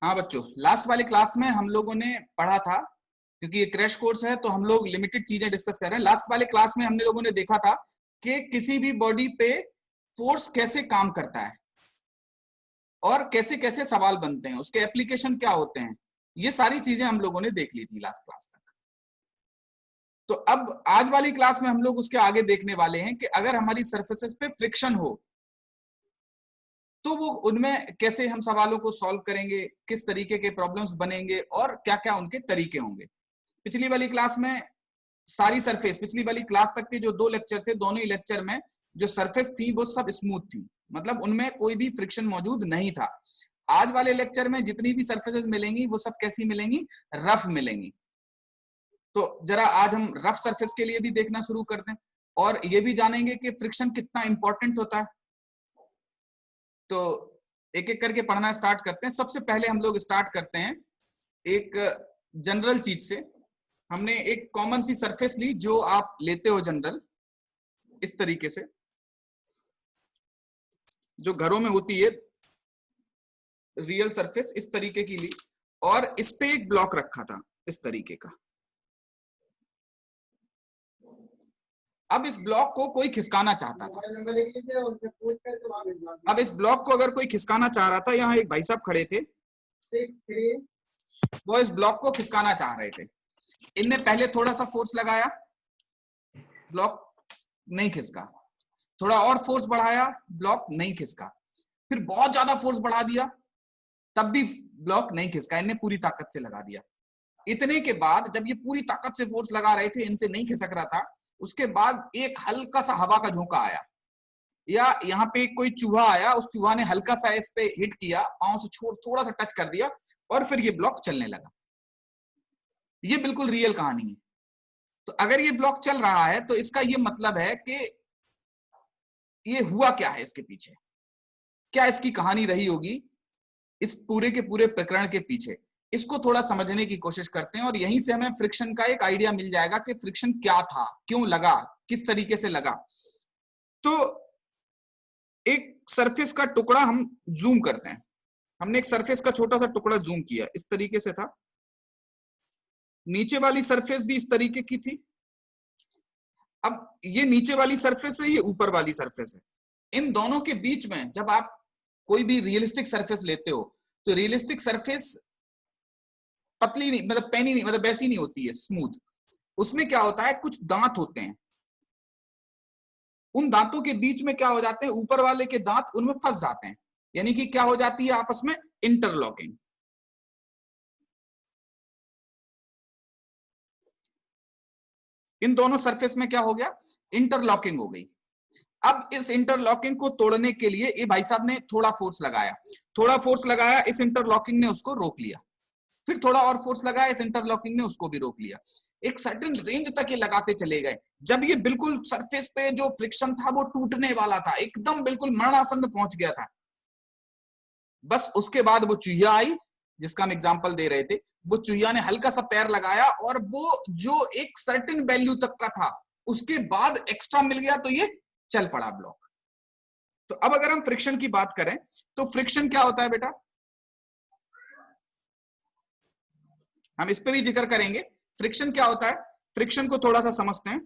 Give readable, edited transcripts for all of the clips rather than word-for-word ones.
हाँ बच्चों, लास्ट वाले क्लास में हम लोगों ने पढ़ा था, क्योंकि ये क्रैश कोर्स है तो हम लोग लिमिटेड चीजें डिस्कस कर रहे हैं। लास्ट वाले क्लास में हमने लोगों ने देखा था कि किसी भी बॉडी पे फोर्स कैसे काम करता है और कैसे कैसे सवाल बनते हैं, उसके एप्लीकेशन क्या होते हैं, ये सारी चीजें हम लोगों ने देख ली थी लास्ट क्लास तक। तो अब आज वाली क्लास में हम लोग उसके आगे देखने वाले हैं कि अगर हमारी सर्फेसेस पे फ्रिक्शन हो तो वो उनमें कैसे हम सवालों को सॉल्व करेंगे, किस तरीके के प्रॉब्लम्स बनेंगे और क्या क्या उनके तरीके होंगे। पिछली वाली क्लास में सारी सरफेस, पिछली वाली क्लास तक के जो 2 लेक्चर थे, दोनों ही लेक्चर में जो सरफेस थी वो सब स्मूथ थी, मतलब उनमें कोई भी फ्रिक्शन मौजूद नहीं था। आज वाले लेक्चर में जितनी भी सरफेसेस मिलेंगी वो सब कैसी मिलेंगी, रफ मिलेंगी। तो जरा आज हम रफ सरफेस के लिए भी देखना शुरू कर दें और ये भी जानेंगे कि फ्रिक्शन कितना इंपॉर्टेंट होता है। तो एक एक करके पढ़ना स्टार्ट करते हैं। सबसे पहले हम लोग स्टार्ट करते हैं एक जनरल चीज से। हमने एक कॉमन सी सरफेस ली जो आप लेते हो जनरल, इस तरीके से, जो घरों में होती है, रियल सरफेस इस तरीके की ली और इस पे एक ब्लॉक रखा था इस तरीके का। अब इस ब्लॉक को कोई खिसकाना चाहता था। अब इस ब्लॉक को अगर कोई खिसकाना चाह रहा था, यहाँ एक भाई साहब खड़े थे, वो इस ब्लॉक को खिसकाना चाह रहे थे। इनने पहले थोड़ा सा फोर्स लगाया, ब्लॉक नहीं खिसका, थोड़ा और फोर्स बढ़ाया, ब्लॉक नहीं खिसका, फिर बहुत ज्यादा फोर्स बढ़ा दिया, तब भी ब्लॉक नहीं खिसका, इनने पूरी ताकत से लगा दिया। इतने के बाद जब ये पूरी ताकत से फोर्स लगा रहे थे, इनसे नहीं खिसक रहा था, उसके बाद एक हल्का सा हवा का झोंका आया, या यहाँ पे कोई चूहा आया, उस चूहा ने हल्का सा इस पे हिट किया, पांव से छोड़ थोड़ा सा टच कर दिया और फिर ये ब्लॉक चलने लगा। ये बिल्कुल रियल कहानी है। तो अगर ये ब्लॉक चल रहा है तो इसका ये मतलब है कि ये हुआ क्या है, इसके पीछे क्या इसकी कहानी रही होगी, इस पूरे के पूरे प्रकरण के पीछे। इसको थोड़ा समझने की कोशिश करते हैं और यहीं से हमें फ्रिक्शन का एक आइडिया मिल जाएगा कि फ्रिक्शन क्या था, क्यों लगा, किस तरीके से लगा। तो एक सरफेस का टुकड़ा हम जूम करते हैं। हमने एक सरफेस का छोटा सा टुकड़ा जूम किया, इस तरीके से था। नीचे वाली सरफेस भी इस तरीके की थी। अब ये नीचे वाली सरफेस है, ये ऊपर वाली सरफेस है। इन दोनों के बीच में जब आप कोई भी रियलिस्टिक सरफेस लेते हो तो रियलिस्टिक सरफेस पतली नहीं, मतलब पैनी नहीं, मतलब वैसी नहीं होती है स्मूथ। उसमें क्या होता है, कुछ दांत होते हैं, उन दांतों के बीच में क्या हो जाते हैं, ऊपर वाले के दांत उनमें फंस जाते हैं, यानी कि क्या हो जाती है आपस में इंटरलॉकिंग। इन दोनों सरफेस में क्या हो गया, इंटरलॉकिंग हो गई। अब इस इंटरलॉकिंग को तोड़ने के लिए ये भाई साहब ने थोड़ा फोर्स लगाया, थोड़ा फोर्स लगाया, इस इंटरलॉकिंग ने उसको रोक लिया, फिर थोड़ा और फोर्स लगाया, इस इंटरलॉकिंग ने उसको भी रोक लिया। एक सर्टेन रेंज तक ये लगाते चले गए। जब ये बिल्कुल सरफेस पे जो फ्रिक्शन था वो टूटने वाला था, एकदम बिल्कुल मरणासन में पहुंच गया था, बस उसके बाद वो चुहिया आई जिसका हम एग्जांपल दे रहे थे। वो चुहिया ने हल्का सा पैर लगाया और वो जो एक सर्टेन वैल्यू तक का था उसके बाद एक्स्ट्रा मिल गया, तो ये चल पड़ा ब्लॉक। तो अब अगर हम फ्रिक्शन की बात करें तो फ्रिक्शन क्या होता है बेटा, हम इस पे भी जिक्र करेंगे। फ्रिक्शन क्या होता है, फ्रिक्शन को थोड़ा सा समझते हैं।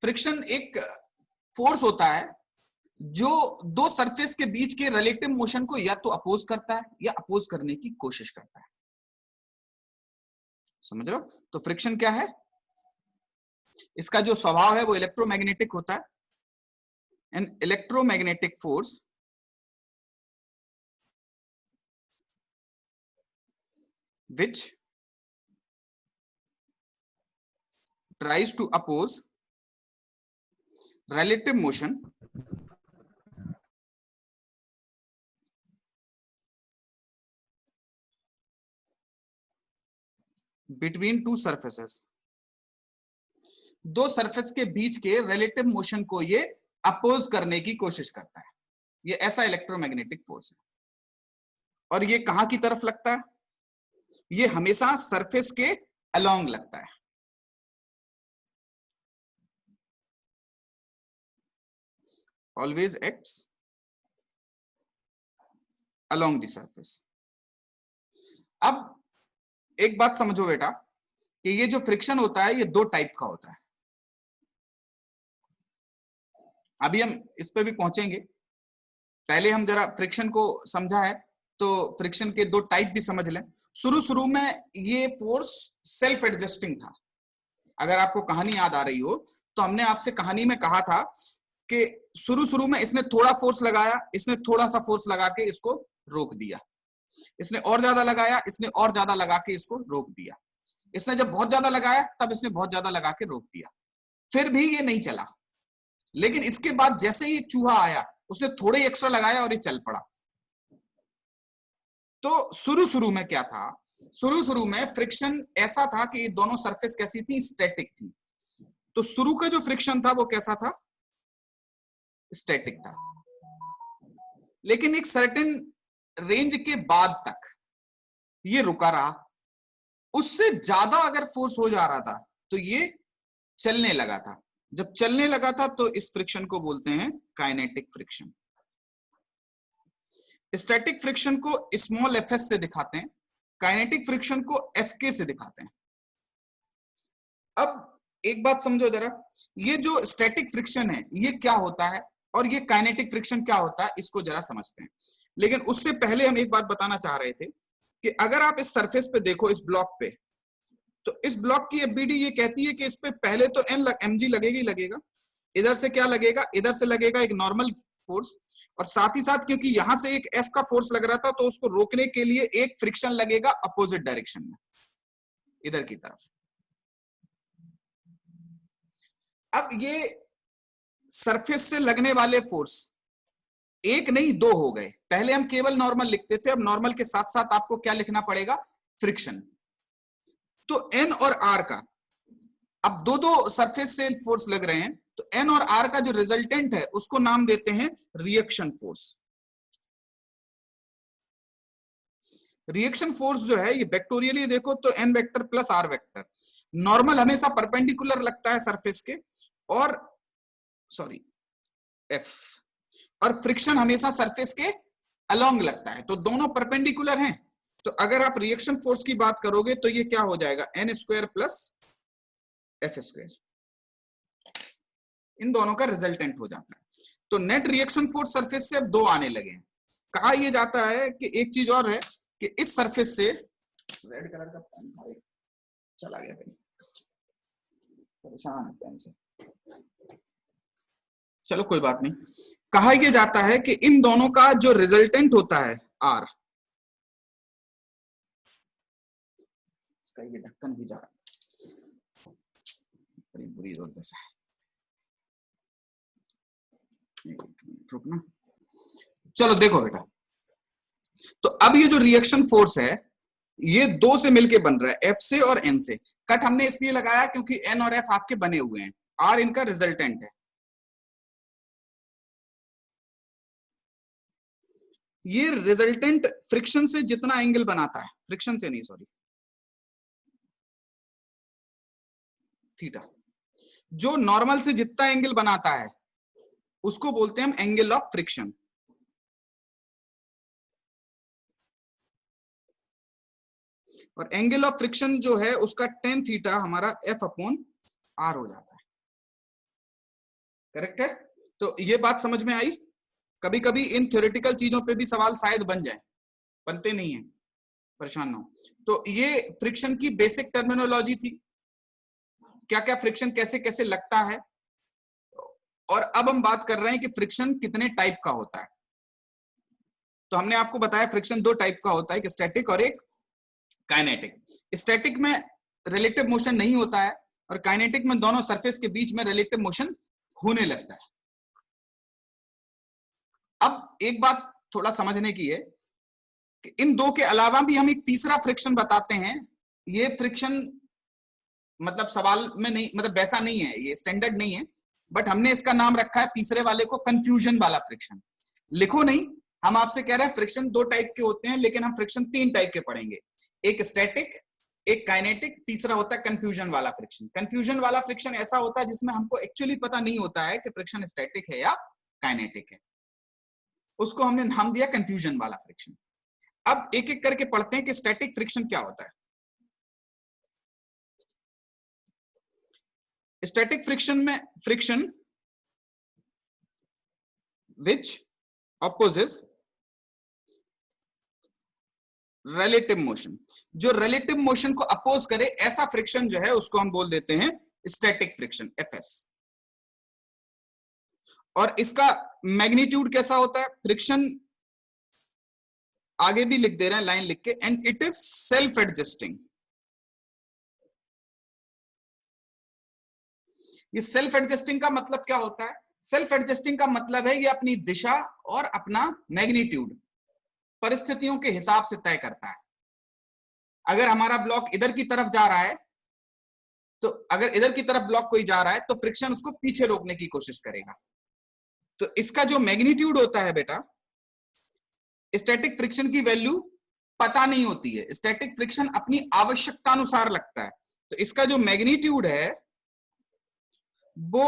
फ्रिक्शन एक फोर्स होता है जो दो सरफेस के बीच के रिलेटिव मोशन को या तो अपोज करता है या अपोज करने की कोशिश करता है। समझ रहे हो? तो फ्रिक्शन क्या है, इसका जो स्वभाव है वो इलेक्ट्रोमैग्नेटिक होता है। An electromagnetic force which tries to oppose relative motion between two surfaces। दो सरफेस के बीच के रिलेटिव मोशन को ये अपोज करने की कोशिश करता है। ये ऐसा इलेक्ट्रोमैग्नेटिक फोर्स है। और ये कहां की तरफ लगता है, ये हमेशा सरफेस के अलोंग लगता है। Always acts along the surface. अब एक बात समझो बेटा कि ये जो फ्रिक्शन होता है ये दो टाइप का होता है। अभी हम इस पे भी पहुंचेंगे, पहले हम जरा फ्रिक्शन को समझा है तो फ्रिक्शन के दो टाइप भी समझ लें। शुरू में ये फोर्स सेल्फ एडजस्टिंग था। अगर आपको कहानी याद आ रही हो तो हमने आपसे कहानी में कहा था कि शुरू में इसने थोड़ा फोर्स लगाया, इसने थोड़ा सा फोर्स लगा के इसको रोक दिया, इसने और ज्यादा लगाया, इसने और ज्यादा लगा के इसको रोक दिया, इसने जब बहुत ज्यादा लगाया तब इसने बहुत ज्यादा लगा के रोक दिया, फिर भी ये नहीं चला। लेकिन इसके बाद जैसे ही एक चूहा आया उसने थोड़े एक्स्ट्रा लगाया और ये चल पड़ा। तो शुरू में क्या था, शुरू में फ्रिक्शन ऐसा था कि ये दोनों सरफेस कैसी थी, स्टैटिक थी। तो शुरू का जो फ्रिक्शन था वो कैसा था, स्टैटिक था। लेकिन एक सर्टेन रेंज के बाद तक ये रुका रहा, उससे ज्यादा अगर फोर्स हो जा रहा था तो ये चलने लगा था। जब चलने लगा था तो इस फ्रिक्शन को बोलते हैं काइनेटिक फ्रिक्शन। स्टैटिक फ्रिक्शन को स्मॉल एफएस से दिखाते हैं, काइनेटिक फ्रिक्शन को एफके से दिखाते हैं। अब एक बात समझो जरा, ये जो स्टैटिक फ्रिक्शन है ये क्या होता है और ये काइनेटिक फ्रिक्शन क्या होता है, इसको जरा समझते हैं। लेकिन उससे पहले हम एक बात बताना चाह रहे थे कि अगर आप इस सरफेस पे देखो, इस ब्लॉक पे, तो इस ब्लॉक की एफबीडी ये कहती है कि इस पे पहले तो mg लगेगा ही लगेगा। इधर से क्या लगेगा, इधर से लगेगा एक नॉर्मल फोर्स, और साथ ही साथ क्योंकि यहां से एक F का फोर्स लग रहा था तो उसको रोकने के लिए एक फ्रिक्शन लगेगा अपोजिट डायरेक्शन में, इधर की तरफ। अब ये सरफेस से लगने वाले फोर्स एक नहीं दो हो गए। पहले हम केवल नॉर्मल लिखते थे, अब नॉर्मल के साथ साथ आपको क्या लिखना पड़ेगा, फ्रिक्शन। तो N और R का, अब दो सरफेस से फोर्स लग रहे हैं, तो N और R का जो रिजल्टेंट है उसको नाम देते हैं रिएक्शन फोर्स। रिएक्शन फोर्स जो है ये वेक्टोरियली देखो तो N vector plus R vector. Normal हमेशा परपेंडिकुलर लगता है सरफेस के, और सॉरी F, और फ्रिक्शन हमेशा सरफेस के अलोंग लगता है, तो दोनों परपेंडिकुलर हैं। तो अगर आप रिएक्शन फोर्स की बात करोगे तो ये क्या हो जाएगा, N square plus F square, इन दोनों का रिजल्टेंट हो जाता है। तो नेट रिएक्शन फोर्स सरफेस से अब दो आने लगे हैं। कहा यह जाता है कि एक चीज और है कि इस सरफेस से, रेड कलर का पेन चला गया कहीं, परेशान है पेन से, चलो कोई बात नहीं। कहा यह जाता है कि इन दोनों का जो रिजल्टेंट होता है R, इसका ये ढक्कन भी जा रहा है, बड़ी बुरी दुर्दशा है, रुकना। चलो देखो बेटा, तो अब ये जो रिएक्शन फोर्स है ये दो से मिलके बन रहा है, F से और N से। कट हमने इसलिए लगाया क्योंकि N और F आपके बने हुए हैं, R इनका रिजल्टेंट है। ये रिजल्टेंट फ्रिक्शन से जितना एंगल बनाता है, फ्रिक्शन से नहीं सॉरी, थीटा, जो नॉर्मल से जितना एंगल बनाता है उसको बोलते हैं हम एंगल ऑफ फ्रिक्शन। और एंगल ऑफ फ्रिक्शन जो है उसका tan थीटा हमारा F अपॉन R हो जाता है। करेक्ट है? तो ये बात समझ में आई? कभी कभी इन थ्योरेटिकल चीजों पे भी सवाल शायद बन जाए, बनते नहीं है, परेशान ना हो। तो ये फ्रिक्शन की बेसिक टर्मिनोलॉजी थी, क्या क्या फ्रिक्शन कैसे कैसे लगता है। और अब हम बात कर रहे हैं कि फ्रिक्शन कितने टाइप का होता है। तो हमने आपको बताया फ्रिक्शन दो टाइप का होता है, एक स्टैटिक और एक काइनेटिक। स्टैटिक में रिलेटिव मोशन नहीं होता है और काइनेटिक में दोनों सरफेस के बीच में रिलेटिव मोशन होने लगता है। अब एक बात थोड़ा समझने की है कि इन दो के अलावा भी हम एक तीसरा फ्रिक्शन बताते हैं। ये फ्रिक्शन मतलब सवाल में नहीं, मतलब वैसा नहीं है, ये स्टैंडर्ड नहीं है, बट हमने इसका नाम रखा है तीसरे वाले को कंफ्यूजन वाला फ्रिक्शन। लिखो नहीं, हम आपसे कह रहे हैं फ्रिक्शन दो टाइप के होते हैं, लेकिन हम फ्रिक्शन तीन टाइप के पढ़ेंगे, एक स्टैटिक, एक काइनेटिक, तीसरा होता है कंफ्यूजन वाला फ्रिक्शन। कंफ्यूजन वाला फ्रिक्शन ऐसा होता है जिसमें हमको एक्चुअली पता नहीं होता है कि फ्रिक्शन स्टैटिक है या काइनेटिक है, उसको हमने नाम दिया कंफ्यूजन वाला फ्रिक्शन। अब एक एक करके पढ़ते हैं कि स्टैटिक फ्रिक्शन क्या होता है। स्टैटिक फ्रिक्शन में फ्रिक्शन विच ऑपोजेस रिलेटिव मोशन, जो रिलेटिव मोशन को अपोज करे ऐसा फ्रिक्शन जो है उसको हम बोल देते हैं स्टैटिक फ्रिक्शन, एफएस। और इसका मैग्नीट्यूड कैसा होता है, फ्रिक्शन आगे भी लिख दे रहे हैं लाइन लिख के, and it is self adjusting. ये सेल्फ एडजस्टिंग का मतलब क्या होता है, सेल्फ एडजस्टिंग का मतलब है ये अपनी दिशा और अपना मैग्नीट्यूड परिस्थितियों के हिसाब से तय करता है। अगर हमारा ब्लॉक इधर की तरफ जा रहा है, तो अगर इधर की तरफ ब्लॉक कोई जा रहा है तो फ्रिक्शन उसको पीछे रोकने की कोशिश करेगा। तो इसका जो मैग्नीट्यूड होता है बेटा, स्टैटिक फ्रिक्शन की वैल्यू पता नहीं होती है, स्टैटिक फ्रिक्शन अपनी आवश्यकता अनुसार लगता है। तो इसका जो मैग्नीट्यूड है वो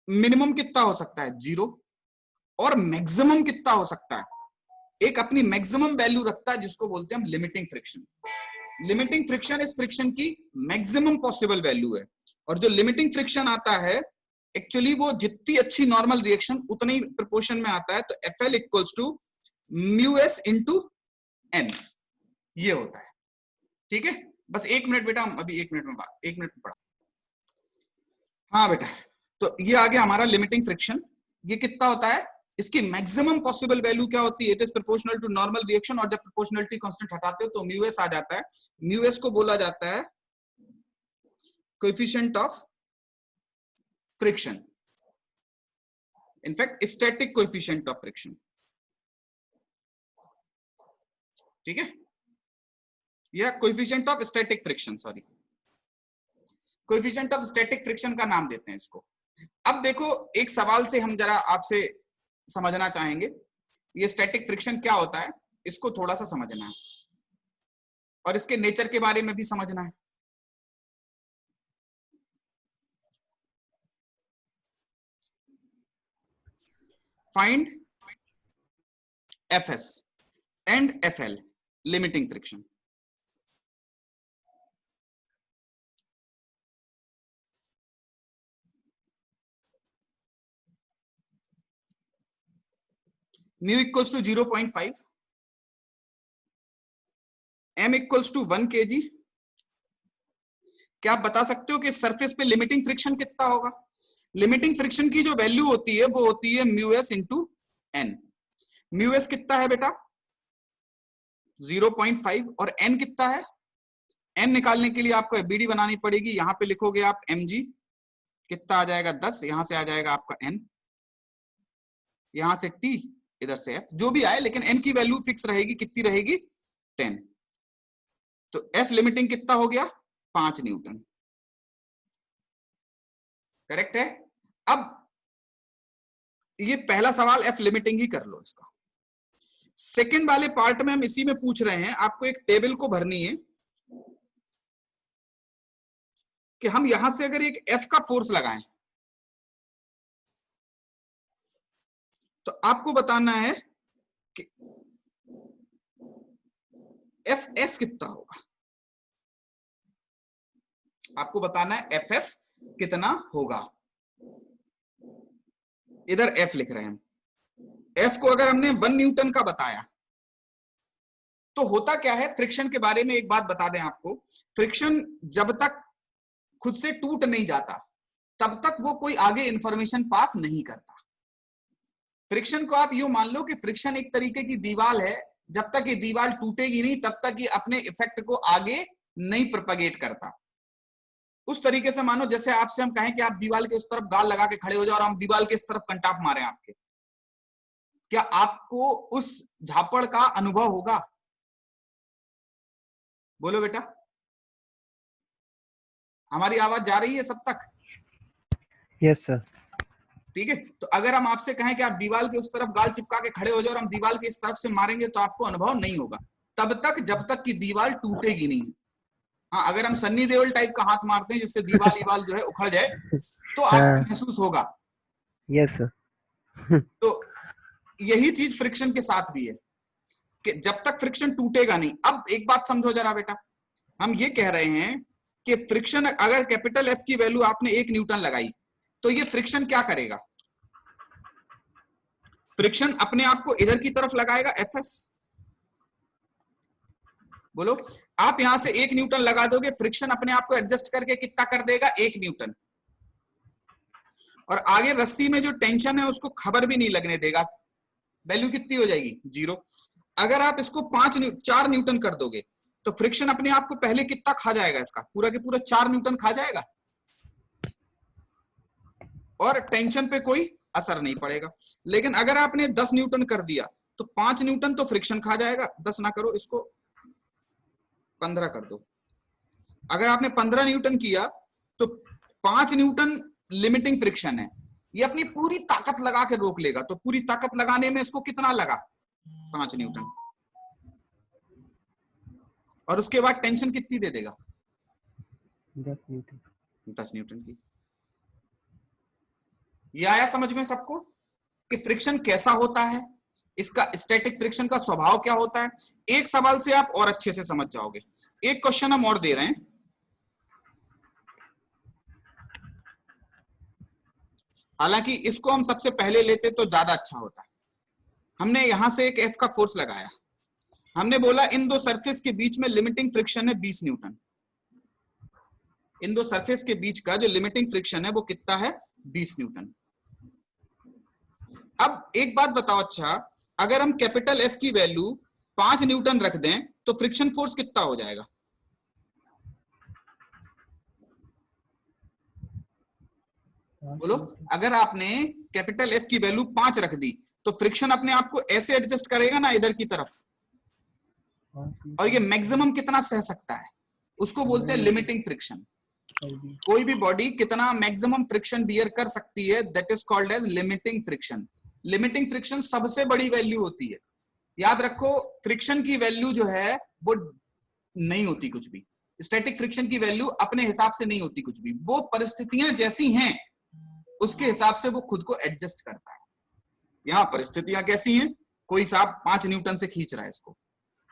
मिनिमम कितना हो सकता है, 0, और मैक्सिमम कितना हो सकता है, एक अपनी मैक्सिमम वैल्यू रखता है जिसको बोलते हैं हम लिमिटिंग फ्रिक्शन। लिमिटिंग फ्रिक्शन इस फ्रिक्शन की मैक्सिमम पॉसिबल वैल्यू है। और जो लिमिटिंग फ्रिक्शन आता है एक्चुअली वो जितनी अच्छी नॉर्मल रिएक्शन उतनी ही प्रोपोर्शन में आता है। तो F L equals to mu S into N, ये होता है। ठीक है, बस 1 मिनट बेटा, हम अभी 1 मिनट में पढ़ा। हाँ बेटा, तो ये आ गया हमारा लिमिटिंग फ्रिक्शन। ये कितना होता है, इसकी मैक्सिमम पॉसिबल वैल्यू क्या होती है, it is proportional to normal reaction. और जब प्रोपोर्शनलिटी कांस्टेंट हटाते हो तो म्यू एस आ जाता है। म्यू एस को बोला जाता है coefficient of friction, in fact static coefficient of friction. ठीक है, या coefficient of static friction, sorry, coefficient of static friction का नाम देते हैं इसको। अब देखो, एक सवाल से हम जरा आपसे समझना चाहेंगे, ये स्टैटिक फ्रिक्शन क्या होता है, इसको थोड़ा सा समझना है और इसके नेचर के बारे में भी समझना है। Find FS and FL limiting friction. Mu equals to 0.5, m equals to 1 kg। क्या आप बता सकते हो कि सरफेस पे लिमिटिंग फ्रिक्शन कितना होगा? लिमिटिंग फ्रिक्शन की जो वैल्यू होती है वो होती है mu S into N. Mu S कितना है बेटा, 0.5, और n कितना है, n निकालने के लिए आपको एबीडी बनानी पड़ेगी। यहां पे लिखोगे आप mg, कितना आ जाएगा 10, यहां से आ जाएगा आपका n, यहां से t, इधर से f, जो भी आए, लेकिन n की वैल्यू फिक्स रहेगी, कितनी रहेगी, 10। तो f लिमिटिंग कितना हो गया, 5 न्यूटन। करेक्ट है। अब ये पहला सवाल f लिमिटिंग ही कर लो इसका। सेकंड वाले पार्ट में हम इसी में पूछ रहे हैं, आपको एक टेबल को भरनी है कि हम यहां से अगर एक f का फोर्स लगाएं तो आपको बताना है कि एफ एस कितना होगा। आपको बताना है एफ एस कितना होगा। इधर एफ लिख रहे हैं, एफ को अगर हमने 1 न्यूटन का बताया तो होता क्या है, फ्रिक्शन के बारे में एक बात बता दें आपको, फ्रिक्शन जब तक खुद से टूट नहीं जाता तब तक वो कोई आगे इंफॉर्मेशन पास नहीं करता। फ्रिक्शन को आप यूं मान लो कि फ्रिक्शन एक तरीके की दीवार है, जब तक ये दीवार टूटेगी नहीं तब तक ये अपने इफेक्ट को आगे नहीं प्रोपगेट करता। उस तरीके से मानो जैसे आपसे हम कहें कि आप दीवार के उस तरफ गाल लगा के खड़े हो जाओ और हम दीवार के इस तरफ कंटाप मारे आपके, क्या आपको उस झापड़ का अनुभव होगा? बोलो बेटा, हमारी आवाज जा रही है सब तक? Yes sir. ठीक है, तो अगर हम आपसे कहें कि आप दीवार के उस तरफ गाल चिपका के खड़े हो जाओ और हम दीवार के इस तरफ से मारेंगे तो आपको अनुभव नहीं होगा तब तक जब तक कि दीवार टूटेगी नहीं। हाँ, अगर हम सन्नी देओल टाइप का हाथ मारते हैं जिससे दीवार जो है उखड़ जाए तो आपको महसूस होगा। Yes sir. तो यही चीज फ्रिक्शन के साथ भी है। कि जब तक फ्रिक्शन टूटेगा नहीं। अब एक बात समझो जरा बेटा, हम ये कह रहे हैं कि फ्रिक्शन अगर कैपिटल एफ की वैल्यू आपने 1 न्यूटन लगाई तो ये फ्रिक्शन क्या करेगा, फ्रिक्शन अपने आप को इधर की तरफ लगाएगा एफ एस। बोलो, आप यहां से 1 न्यूटन लगा दोगे, फ्रिक्शन अपने आप को एडजस्ट करके कितना कर देगा, 1 न्यूटन। और आगे रस्सी में जो टेंशन है उसको खबर भी नहीं लगने देगा, वैल्यू कितनी हो जाएगी, 0। अगर आप इसको 4 न्यूटन कर दोगे तो फ्रिक्शन अपने आप को पहले कितना खा जाएगा, इसका पूरा के पूरा 4 न्यूटन खा जाएगा और टेंशन पे कोई असर नहीं पड़ेगा। लेकिन अगर आपने 10 न्यूटन कर दिया तो 5 न्यूटन तो फ्रिक्शन खा जाएगा, 10 ना करो, इसको 15 कर दो। अगर आपने 15 न्यूटन किया तो 5 न्यूटन लिमिटिंग फ्रिक्शन है, ये अपनी पूरी ताकत लगा के रोक लेगा। तो पूरी ताकत लगाने में इसको कितना लगा, 5 न्यूटन। और उसके बाद टेंशन कितनी दे देगा, 10 न्यूटन। 10 न्यूटन की। ये आया समझ में सबको कि फ्रिक्शन कैसा होता है, इसका स्टैटिक फ्रिक्शन का स्वभाव क्या होता है। एक सवाल से आप और अच्छे से समझ जाओगे। एक क्वेश्चन हम और दे रहे हैं, हालांकि इसको हम सबसे पहले लेते तो ज्यादा अच्छा होता। हमने यहां से एक एफ का फोर्स लगाया, हमने बोला इन दो सरफेस के बीच में लिमिटिंग फ्रिक्शन है 20 न्यूटन। इन दो सरफेस के बीच का जो लिमिटिंग फ्रिक्शन है वो कितना है, 20 न्यूटन। अब एक बात बताओ, अच्छा अगर हम कैपिटल एफ की वैल्यू 5 न्यूटन रख दें तो फ्रिक्शन फोर्स कितना हो जाएगा, बोलो। अगर आपने कैपिटल एफ की वैल्यू 5 रख दी तो फ्रिक्शन अपने आप को ऐसे एडजस्ट करेगा ना इधर की तरफ, और ये मैक्सिमम कितना सह सकता है उसको बोलते हैं लिमिटिंग फ्रिक्शन। कोई भी बॉडी कितना मैक्सिमम फ्रिक्शन बियर कर सकती है, that is called as limiting friction. Limiting friction सबसे बड़ी वैल्यू होती है। याद रखो, फ्रिक्शन की वैल्यू जो है वो नहीं होती कुछ भी, स्टैटिक फ्रिक्शन की वैल्यू अपने हिसाब से नहीं होती कुछ भी, वो परिस्थितियां जैसी हैं उसके हिसाब से वो खुद को एडजस्ट करता है। यहां परिस्थितियां कैसी हैं, कोई साहब 5 न्यूटन से खींच रहा है इसको,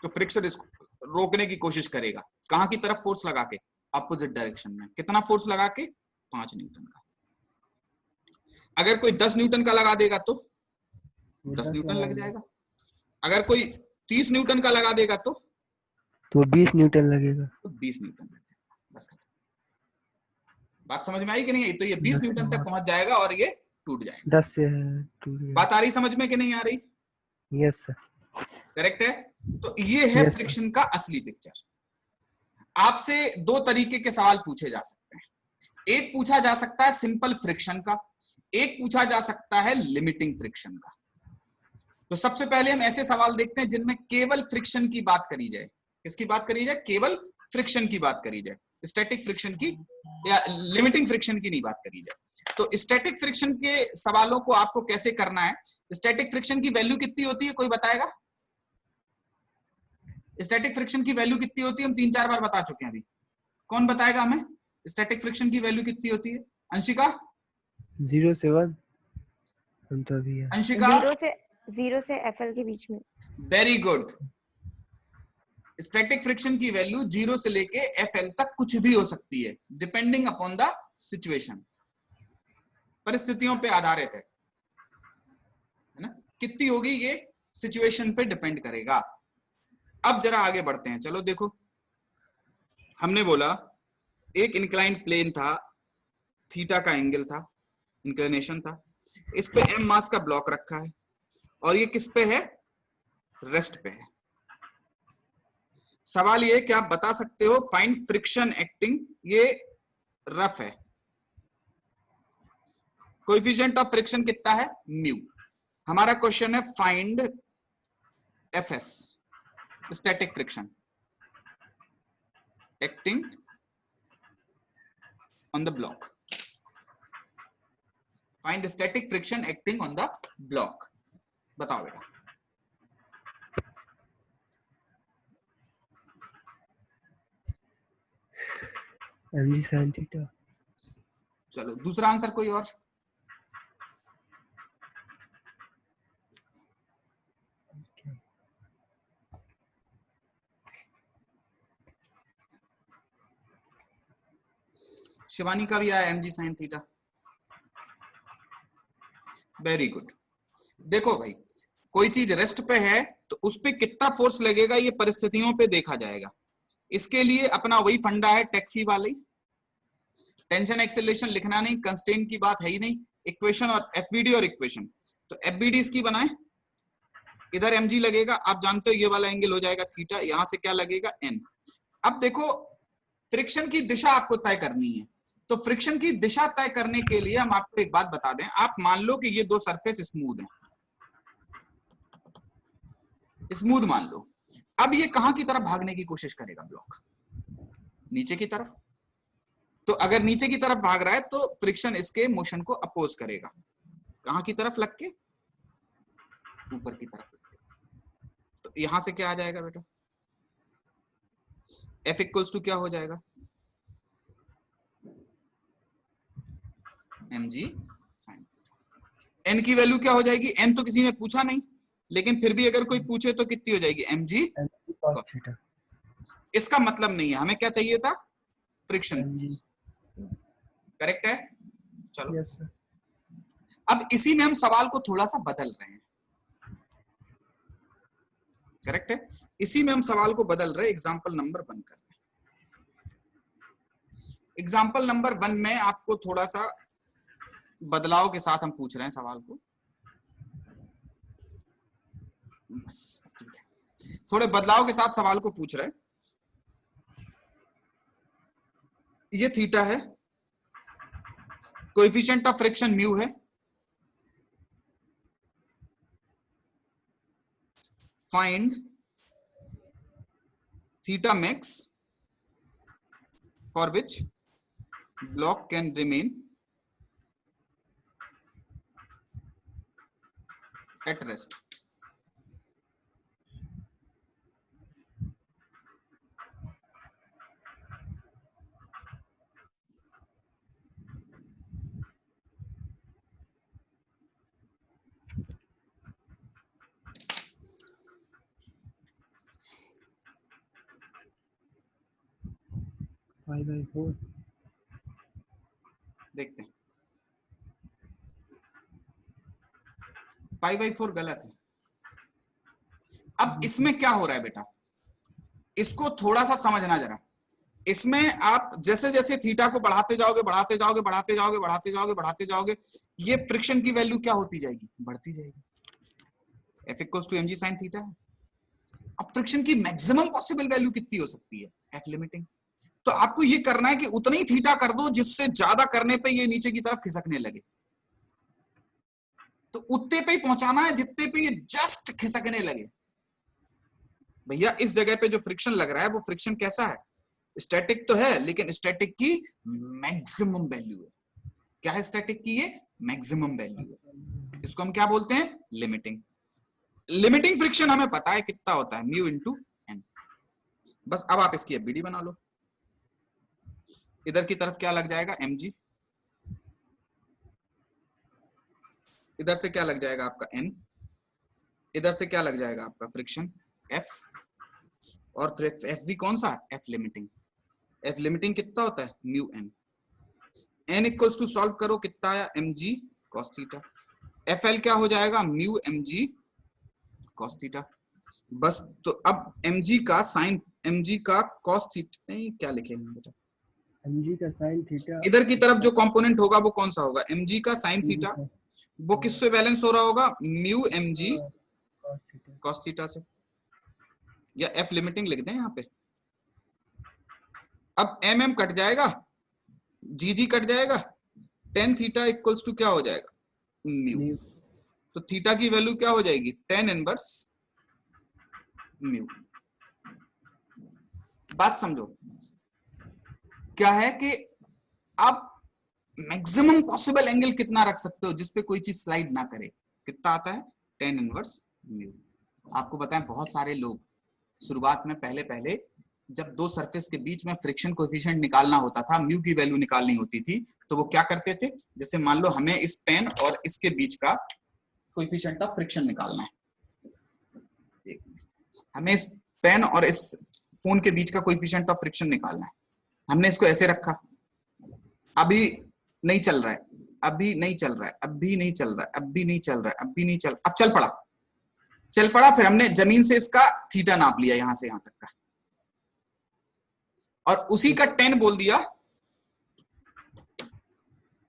तो फ्रिक्शन इसको रोकने की कोशिश करेगा, कहां की तरफ फोर्स लगा के, अपोजिट डायरेक्शन में। कितना फोर्स लगा के, 5 न्यूटन का। अगर कोई 10 न्यूटन का लगा देगा तो 10 न्यूटन लग जाएगा। अगर कोई 30 न्यूटन का लगा देगा तो 20 न्यूटन लगेगा, तो 20 न्यूटन लग जाएगा, बस खत्म। बात समझ में आई कि नहीं? तो ये 20 न्यूटन तक पहुंच जाएगा और ये टूट जाएगा। 10 से टूट गया। बात आ रही समझ में कि नहीं आ रही? यस सर, करेक्ट है। तो ये है फ्रिक्शन का असली पिक्चर। आपसे 2 तरीके के सवाल पूछे जा सकते हैं। एक पूछा जा सकता है सिंपल फ्रिक्शन का, एक पूछा जा सकता है लिमिटिंग फ्रिक्शन का। तो सबसे पहले हम ऐसे सवाल देखते हैं जिनमें केवल फ्रिक्शन की बात करी जाए। किसकी बात करी जाए? केवल फ्रिक्शन की बात करी जाए, स्टैटिक फ्रिक्शन की या लिमिटिंग फ्रिक्शन की नहीं बात करी जाए। तो स्टैटिक फ्रिक्शन के सवालों को आपको कैसे करना है, स्टैटिक फ्रिक्शन की वैल्यू कितनी होती है, कोई बताएगा? स्टैटिक फ्रिक्शन की वैल्यू कितनी होती है? हम 3-4 बार बता चुके हैं, अभी कौन बताएगा हमें स्टैटिक फ्रिक्शन की वैल्यू कितनी होती है? अंशिका? 0 से 1 हम तो अभी है। अंशिका? 0 से FL के बीच में। Very good. स्टैटिक फ्रिक्शन की वैल्यू 0 से लेके FL तक कुछ भी हो सकती है, डिपेंडिंग अपॉन द सिचुएशन, परिस्थितियों पे आधारित है ना। कितनी होगी ये सिचुएशन पे डिपेंड करेगा। अब जरा आगे बढ़ते हैं, चलो देखो, हमने बोला एक इंक्लाइंड प्लेन था, थीटा का एंगल था, इंक्लिनेशन था, इस पे m मास का ब्लॉक रखा है और ये किस पे है? रेस्ट पे है। सवाल ये कि आप बता सकते हो फाइंड फ्रिक्शन एक्टिंग, ये रफ है, कोएफिशिएंट ऑफ फ्रिक्शन कितना है? म्यू। हमारा क्वेश्चन है find FS, static friction acting on the block. Find static friction acting on the block. बताओ बेटा। mg sin theta. चलो दूसरा आंसर कोई और? शिवानी का भी आया mg sin theta. Very good. देखो भाई, कोई चीज रेस्ट पे है तो उस पे कितना फोर्स लगेगा ये परिस्थितियों पे देखा जाएगा। इसके लिए अपना वही फंडा है टेक्सी वाली, टेंशन एक्सेलरेशन लिखना नहीं, कंस्ट्रेंट की बात है ही नहीं, इक्वेशन और एफबीडी और इक्वेशन। तो एफबीडी इसकी बनाए, इधर mg लगेगा, आप जानते हो ये वाला एंगल हो जाएगा थीटा, यहां से क्या लगेगा n। अब देखो फ्रिक्शन की दिशा आपको तय करनी है, तो फ्रिक्शन की दिशा तय करने के लिए हम आपको एक बात बता दें। आप मान लो कि ये दो सरफेस स्मूथ हैं, स्मूथ मान लो। अब ये कहां की तरफ भागने की कोशिश करेगा ब्लॉक? नीचे की तरफ। तो अगर नीचे की तरफ भाग रहा है तो फ्रिक्शन इसके मोशन को अपोज करेगा। कहां की तरफ लग के? ऊपर की तरफ। तो यहां से क्या आ जाएगा बेटा? F इक्वल्स टू क्या हो जाएगा? mg sin theta. n की वैल्यू क्या हो जाएगी? n तो किसी ने पूछा नहीं, लेकिन फिर भी अगर कोई पूछे तो कितनी हो जाएगी? mg cos theta. इसका मतलब नहीं है, हमें क्या चाहिए था? फ्रिक्शन। mg। करेक्ट है? चलो यस सर। अब इसी में हम सवाल को थोड़ा सा बदल रहे हैं। करेक्ट है? इसी में हम सवाल को बदल रहे हैं, एग्जाम्पल नंबर 1 कर रहे हैं। एग्जाम्पल नंबर 1 में आपको थोड़ा सा बदलाव के साथ हम पूछ रहे हैं सवाल को। बस ठीक है, थोड़े बदलाव के साथ सवाल को पूछ रहे हैं। ये थीटा है, कोएफिशिएंट ऑफ फ्रिक्शन म्यू है, find theta max for which block can remain at rest. Pi by 4। देखते हैं, पाई बाई 4 गलत है। अब इसमें क्या हो रहा है बेटा, इसको थोड़ा सा समझना जरा। इसमें आप जैसे जैसे थीटा को बढ़ाते जाओगे बढ़ाते जाओगे बढ़ाते जाओगे बढ़ाते जाओगे बढ़ाते जाओगे, ये फ्रिक्शन की वैल्यू क्या होती जाएगी? बढ़ती जाएगी। F equals to mg sin theta है। अब फ्रिक्शन की मैक्सिमम पॉसिबल वैल्यू कितनी हो सकती है? F limiting. तो आपको ये करना है कि उतना ही थीटा कर दो जिससे ज्यादा करने पे ये नीचे की तरफ खिसकने लगे। तो उतने पे ही पहुंचाना है जितने पे ये जस्ट खिसकने लगे। भैया इस जगह पे जो फ्रिक्शन लग रहा है वो फ्रिक्शन कैसा है? स्टैटिक तो है, लेकिन स्टैटिक की मैक्सिमम वैल्यू है। क्या है स्टैटिक की? ये मैक्सिमम वैल्यू है। इसको हम क्या बोलते हैं? लिमिटिंग। लिमिटिंग फ्रिक्शन हमें पता है कितना होता है, म्यू इंटू एन। बस अब आप इसकी एफबीडी बना लो। इधर की तरफ क्या लग जाएगा? mg। इधर से क्या लग जाएगा आपका n। इधर से क्या लग जाएगा आपका फ्रिक्शन f। और फिर एफ भी कौन सा? F limiting. एफ लिमिटिंग कितना होता है? Mu N. N equals to solve करो, कितना आया? mg cos theta. F L क्या हो जाएगा? Mu mg cos theta. बस तो अब mg का साइन, mg का cos थीटा, नहीं क्या लिखे हैं बेटा? mg का sin थीटा। इधर की तरफ जो कंपोनेंट होगा वो कौन सा होगा? mg का साइन थीटा। वो किससे बैलेंस हो रहा होगा? म्यू mg cos थीटा से। या एफ लिमिटिंग लिख दें यहाँ पे। अब एम कट जाएगा, जी कट जाएगा, टेन थीटा इक्वल्स टू क्या हो जाएगा? म्यू। तो थीटा की वैल्यू क्या हो जाएगी? Tan inverse mu. बात समझो, क्या है कि आप मैक्सिमम पॉसिबल एंगल कितना रख सकते हो जिसपे कोई चीज स्लाइड ना करे? कितना आता है? Tan inverse mu. आपको बताएं, बहुत सारे लोग शुरुआत में पहले पहले जब दो सरफेस के बीच में फ्रिक्शन कोएफिशिएंट निकालना होता था, म्यू की वैल्यू निकालनी होती थी, तो वो क्या करते थे? जैसे मान लो हमें इस पेन और इसके बीच का कोएफिशिएंट ऑफ फ्रिक्शन निकालना है, हमें इस पेन और इस फोन के बीच का कोएफिशिएंट ऑफ फ्रिक्शन निकालना है। हमने इसको ऐसे रखा, अभी नहीं चल रहा है, अभी नहीं चल रहा है, अभी नहीं चल रहा है, अभी नहीं चल रहा है, अभी नहीं चल, अब चल पड़ा, चल पड़ा। फिर हमने जमीन से इसका थीटा नाप लिया यहां से यहां तक का, और उसी का 10 बोल दिया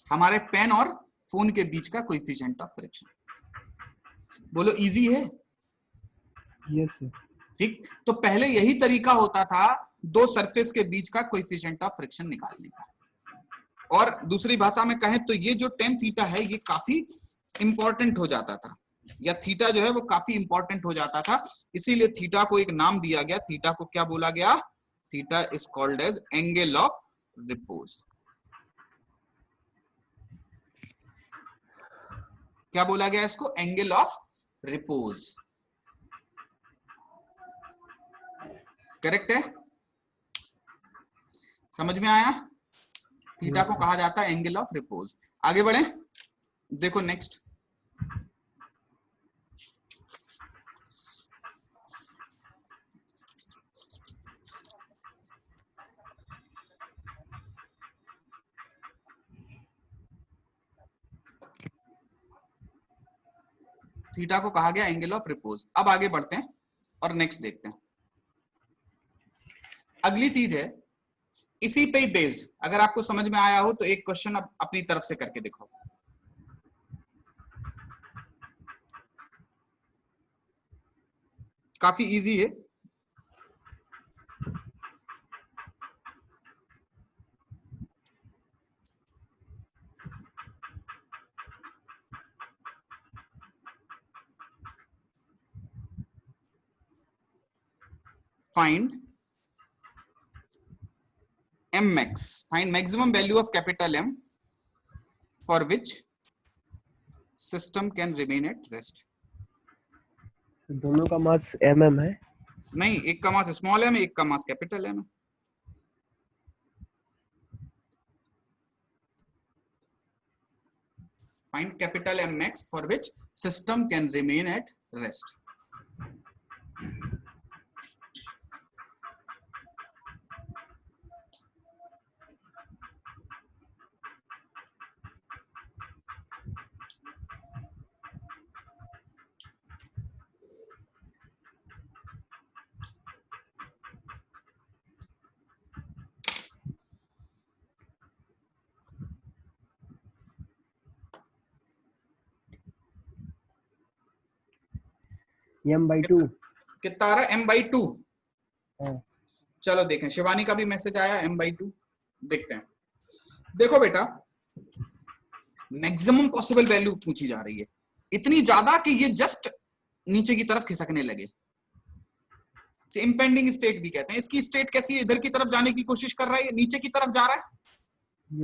हमारे पेन और फोन के बीच का कोएफिशिएंट ऑफ फ्रिक्शन। बोलो इजी है? Yes sir. ठीक, तो पहले यही तरीका होता था दो सरफेस के बीच का कोएफिशिएंट ऑफ फ्रिक्शन निकालने का। और दूसरी भाषा में कहें तो ये जो tan थीटा है ये काफी इंपॉर्टेंट हो जाता था, या थीटा जो है वो काफी इंपॉर्टेंट हो जाता था, इसीलिए थीटा को एक नाम दिया गया। थीटा को क्या बोला गया? Theta is called as angle of repose. क्या बोला गया इसको? Angle of repose. करेक्ट है? समझ में आया? थीटा को कहा जाता है एंगल ऑफ रिपोज। आगे बढ़े, देखो नेक्स्ट। थीटा को कहा गया एंगल ऑफ रिपोज। अब आगे बढ़ते हैं और नेक्स्ट देखते हैं। अगली चीज है इसी पे ही बेस्ड, अगर आपको समझ में आया हो तो एक क्वेश्चन अब अपनी तरफ से करके दिखाओ। काफी इजी है। Find mx, find maximum value of capital M for which system can remain at rest. दोनों का मास mm है। नहीं, एक का मास स्मॉल m, एक का मास कैपिटल M है। Find capital Mx for which system can remain at rest. m/2 कितना आ रहा है? m/2। हाँ। चलो देखें, शिवानी का भी मैसेज आया m/2। देखते हैं। देखो बेटा, मैक्सिमम पॉसिबल वैल्यू पूछी जा रही है, इतनी ज्यादा कि ये जस्ट नीचे की तरफ खिसकने लगे। इंपेंडिंग स्टेट भी कहते हैं। इसकी स्टेट कैसी है? इधर की तरफ जाने की कोशिश कर रहा है, नीचे की तरफ जा रहा है।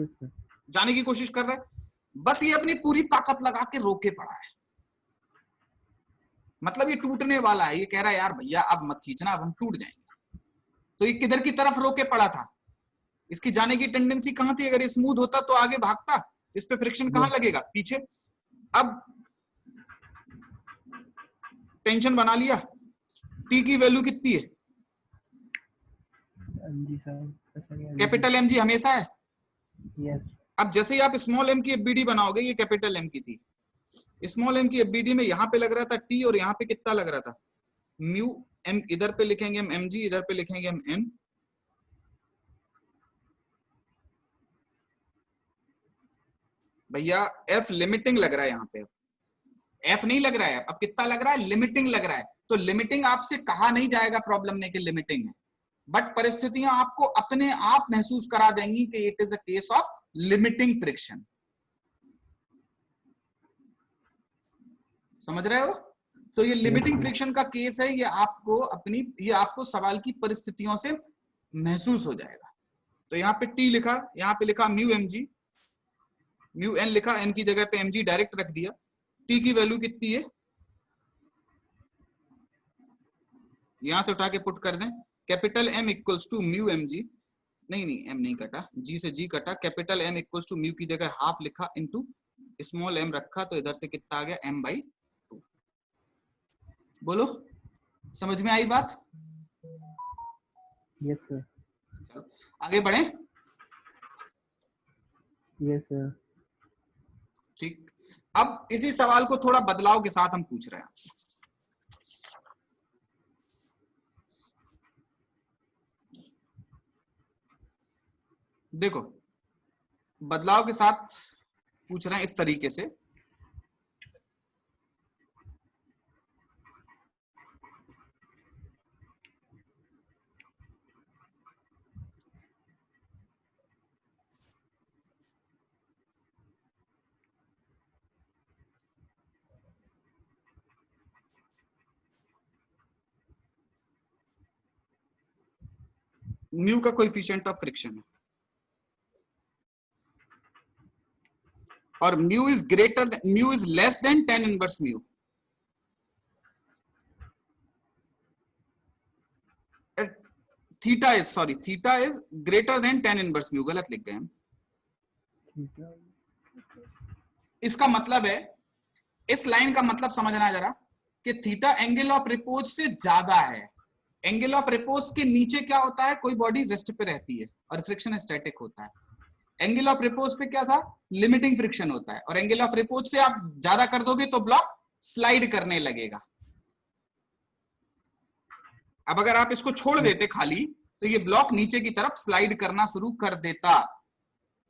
Yes sir. जाने की कोशिश कर रहा है, बस ये अपनी पूरी ताकत लगा के रोके पड़ा है। मतलब ये टूटने वाला है, ये कह रहा है यार भैया अब मत खींचना, अब हम टूट जाएंगे। तो ये किधर की तरफ रोके पड़ा था? इसकी जाने की टेंडेंसी कहां थी? अगर ये स्मूथ होता तो आगे भागता, इस पे फ्रिक्शन कहां लगेगा? पीछे। अब टेंशन बना लिया, टी की वैल्यू कितनी है? कैपिटल एम जी हमेशा है। यस। अब जैसे ही आप स्मॉल एम की एफबीडी बनाओगे, ये कैपिटल एम की थी, स्मॉल एम की एफबीडी में यहां पे लग रहा था टी, और यहां पे कितना लग रहा था? Mu M. इधर पे लिखेंगे हम एम जी, इधर पे लिखेंगे हम एन। भैया एफ लिमिटिंग लग रहा है यहां पे, एफ नहीं लग रहा है। अब कितना लग रहा है? लिमिटिंग लग रहा है। तो लिमिटिंग आपसे कहा नहीं जाएगा प्रॉब्लम में कि लिमिटिंग है, बट परिस्थितियां आपको अपने आप महसूस करा देंगी कि it is a case of limiting friction. समझ रहे हो? तो ये लिमिटिंग फ्रिक्शन का केस है, ये आपको सवाल की परिस्थितियों से महसूस हो जाएगा। तो यहाँ पे टी लिखा, यहाँ पे लिखा mu M G, mu N लिखा, एन की जगह पे एम जी डायरेक्ट रख दिया। टी की वैल्यू कितनी है? यहां से उठा के पुट कर दें, capital M equals to mu M G, नहीं एम नहीं कटा, जी से जी कटा, capital M equals to mu की जगह हाफ लिखा, इनटू स्मॉल एम रखा, तो इधर से कितना आ गया? m/2। बोलो समझ में आई बात? Yes sir. चलो आगे बढ़े। Yes sir. ठीक, अब इसी सवाल को थोड़ा बदलाव के साथ हम पूछ रहे हैं आपसे। देखो, बदलाव के साथ पूछ रहे हैं इस तरीके से, म्यू का कोएफिशिएंट ऑफ फ्रिक्शन है और mu is less than tan inverse mu. Theta is greater than tan inverse mu, गलत लिख गए हम। इसका मतलब है, इस लाइन का मतलब समझना जरा, कि थीटा एंगल ऑफ रिपोज से ज्यादा है। एंगल ऑफ रिपोज के नीचे क्या होता है, कोई बॉडी रेस्ट पे रहती है और फ्रिक्शन स्टैटिक होता है। एंगल ऑफ रिपोज पे क्या था, लिमिटिंग फ्रिक्शन होता है, और एंगल ऑफ रिपोज से आप ज्यादा कर दोगे तो ब्लॉक स्लाइड करने लगेगा। अब अगर आप इसको छोड़ देते खाली, तो ये ब्लॉक नीचे की तरफ स्लाइड करना शुरू कर देता।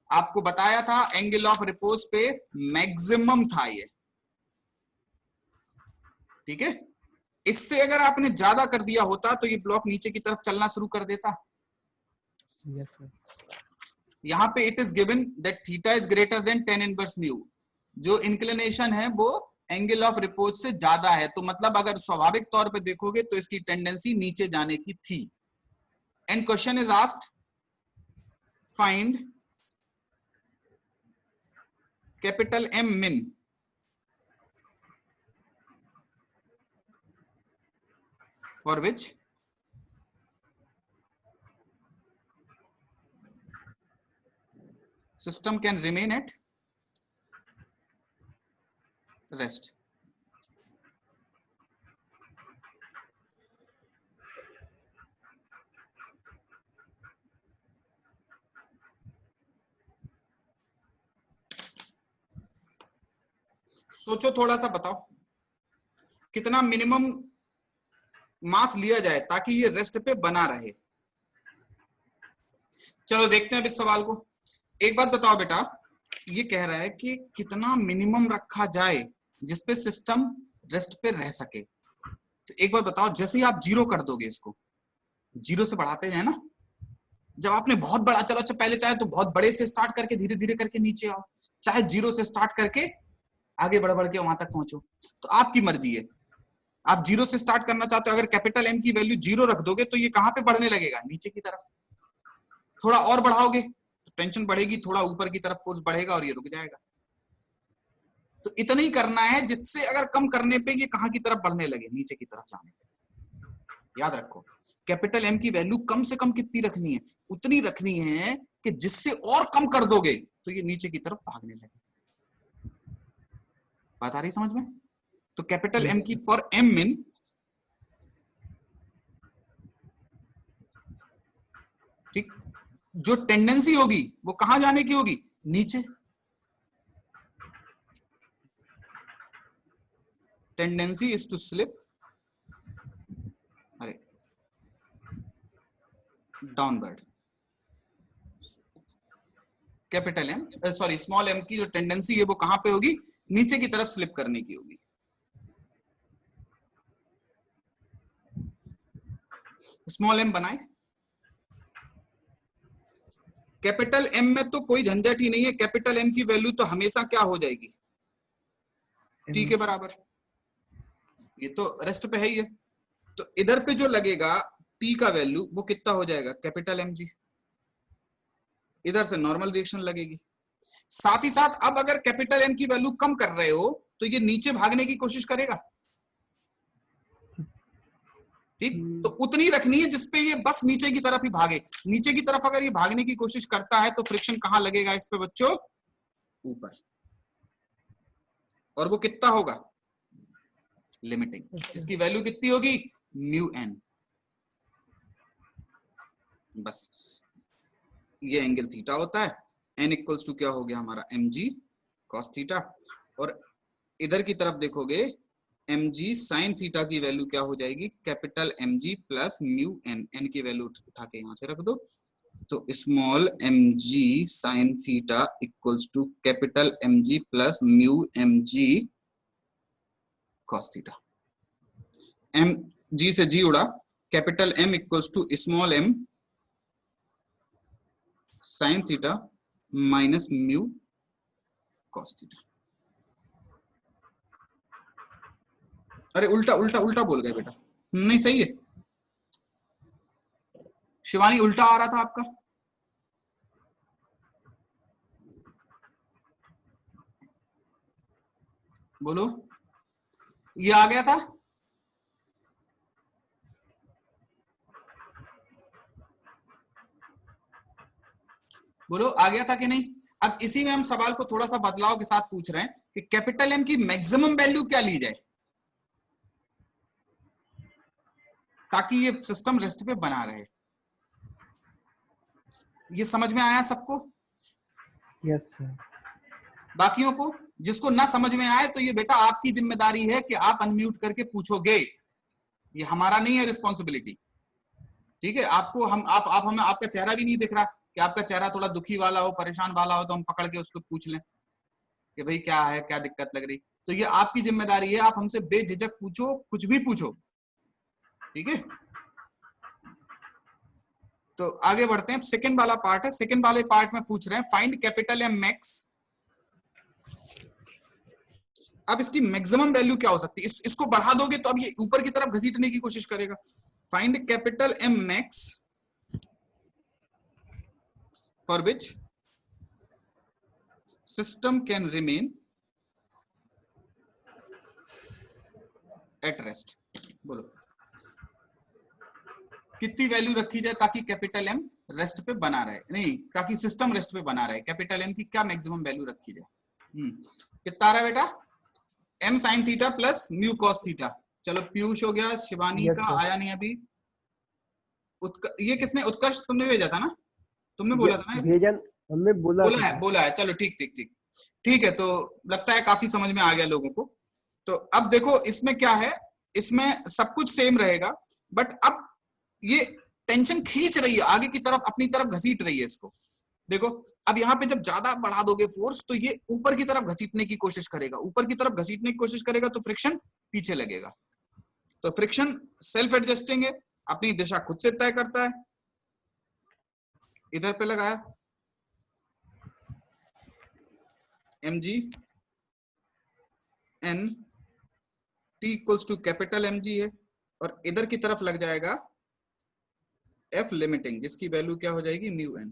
आपको बताया था एंगल ऑफ रिपोज पे मैक्सिमम था ये, ठीक है। इससे अगर आपने ज्यादा कर दिया होता तो ये ब्लॉक नीचे की तरफ चलना शुरू कर देता। Yes sir. यहां पे it is given that theta is greater than tan inverse mu. जो इंक्लिनेशन है वो एंगल ऑफ रिपोज से ज्यादा है, तो मतलब अगर स्वाभाविक तौर पे देखोगे तो इसकी टेंडेंसी नीचे जाने की थी। And question is asked, find capital M min for which system can remain at rest. सोचो थोड़ा सा, बताओ कितना मिनिमम मास लिया जाए ताकि ये रेस्ट पे बना रहे। चलो देखते हैं इस सवाल को। एक बात बताओ बेटा, ये कह रहा है कि कितना मिनिमम रखा जाए जिसपे सिस्टम रेस्ट पे रह सके। तो एक बात बताओ, जैसे ही आप 0 कर दोगे, इसको 0 से बढ़ाते हैं ना, जब आपने बहुत बड़ा, चलो अच्छा पहले चाहे तो बहुत बड़े से स्टार्ट करके धीरे धीरे करके नीचे आओ, चाहे 0 से स्टार्ट करके आगे बढ़ बढ़ के वहां तक पहुंचो, तो आपकी मर्जी है। आप 0 से स्टार्ट करना चाहते हो, अगर कैपिटल M की वैल्यू 0 रख दोगे तो ये कहां पे बढ़ने लगेगा, नीचे की तरफ। थोड़ा और बढ़ाओगे तो टेंशन बढ़ेगी, थोड़ा ऊपर की तरफ फोर्स बढ़ेगा और ये रुक जाएगा। तो इतना ही करना है, जिससे अगर कम करने पे ये कहां की तरफ बढ़ने लगे, नीचे की तरफ जाने लगे। याद रखो, कैपिटल M की वैल्यू कम से कम कितनी रखनी है, उतनी रखनी है कि जिससे और कम कर दोगे तो ये नीचे की तरफ भागने लगे। बात आ रही समझ में? तो कैपिटल M की फॉर M min, ठीक, जो टेंडेंसी होगी वो कहां जाने की होगी, नीचे। टेंडेंसी इज टू स्लिप, अरे downward. Capital M, sorry small m की जो टेंडेंसी है वो कहां पे होगी, नीचे की तरफ स्लिप करने की होगी। स्मॉल m बनाए। कैपिटल M में तो कोई झंझट ही नहीं है, कैपिटल M की वैल्यू तो हमेशा क्या हो जाएगी, t के बराबर। ये तो रेस्ट पे है ही है, तो इधर पे जो लगेगा t का वैल्यू वो कितना हो जाएगा, कैपिटल M जी। इधर से नॉर्मल रिएक्शन लगेगी। साथ ही साथ अब अगर कैपिटल M की वैल्यू कम कर रहे हो तो ये नीचे भागने की कोशिश करेगा, ठीक। तो उतनी रखनी है जिसपे ये बस नीचे की तरफ ही भागे। नीचे की तरफ अगर ये भागने की कोशिश करता है तो फ्रिक्शन कहां लगेगा इस पे बच्चों, ऊपर। और वो कितना होगा, लिमिटिंग। इसकी वैल्यू कितनी होगी, म्यू एन। बस ये एंगल थीटा होता है, n इक्वल्स टू क्या हो गया हमारा mg cos थीटा, और इधर की तरफ देखोगे mg sin थीटा की वैल्यू क्या हो जाएगी, capital mg plus mu n, n की वैल्यू उठा के यहां से रख दो, तो small mg sin theta equals to capital mg plus mu mg cos theta. mg से g उड़ा, capital M equals to small m sin theta minus mu cos theta. अरे उल्टा उल्टा उल्टा बोल गए बेटा, नहीं सही है शिवानी, उल्टा आ रहा था आपका। बोलो, ये आ गया था, बोलो आ गया था कि नहीं। अब इसी में हम सवाल को थोड़ा सा बदलाव के साथ पूछ रहे हैं कि कैपिटल M की मैक्सिमम वैल्यू क्या ली जाए ताकि ये सिस्टम रेस्ट पे बना रहे। ये समझ में आया सबको? Yes sir. बाकियों को जिसको ना समझ में आए तो ये बेटा आपकी जिम्मेदारी है कि आप अनम्यूट करके पूछोगे, ये हमारा नहीं है रिस्पॉन्सिबिलिटी, ठीक है। आपको हम आप हमें आपका चेहरा भी नहीं दिख रहा कि आपका चेहरा थोड़ा दुखी वाला हो, परेशान वाला हो, तो हम पकड़ के उसको पूछ लें कि भाई क्या है, क्या दिक्कत लग रही। तो ये आपकी जिम्मेदारी है, आप हमसे बेझिझक पूछो, कुछ भी पूछो, ठीक है। तो आगे बढ़ते हैं, सेकंड वाला पार्ट है। सेकंड वाले पार्ट में पूछ रहे हैं फाइंड कैपिटल M मैक्स। अब इसकी मैक्सिमम वैल्यू क्या हो सकती है, इसको बढ़ा दोगे तो अब ये ऊपर की तरफ घसीटने की कोशिश करेगा। Find capital M max for which system can remain at rest. बोलो कितनी वैल्यू रखी जाए ताकि कैपिटल M रेस्ट पे बना रहे, नहीं ताकि सिस्टम रेस्ट पे बना रहे, कैपिटल M की क्या मैक्सिमम वैल्यू रखी जाए। कितना आ रहा है बेटा, M sin theta plus mu cos theta. चलो पीयूष हो गया, शिवानी Yes, का sir. आया नहीं अभी। ये किसने, उत्कर्ष तुमने भेजा था ना, तुमने बोला था ना, भेजा, हमने बोला था। बोला है। चलो ठीक ठीक ठीक ठीक है, तो लगता है काफी समझ में आ गया लोगों को। तो अब देखो इसमें क्या है, इसमें सब कुछ सेम रहेगा, बट अब ये टेंशन खींच रही है आगे की तरफ, अपनी तरफ घसीट रही है इसको। देखो अब यहाँ पे जब ज्यादा बढ़ा दोगे फोर्स तो ये ऊपर की तरफ घसीटने की कोशिश करेगा, ऊपर की तरफ घसीटने की कोशिश करेगा तो फ्रिक्शन पीछे लगेगा। तो फ्रिक्शन सेल्फ एडजस्टिंग है, अपनी दिशा खुद से तय करता है। इधर पे लगाया mg n t equals to capital mg है, और इधर की तरफ लग जाएगा f लिमिटिंग, जिसकी वैल्यू क्या हो जाएगी mu n।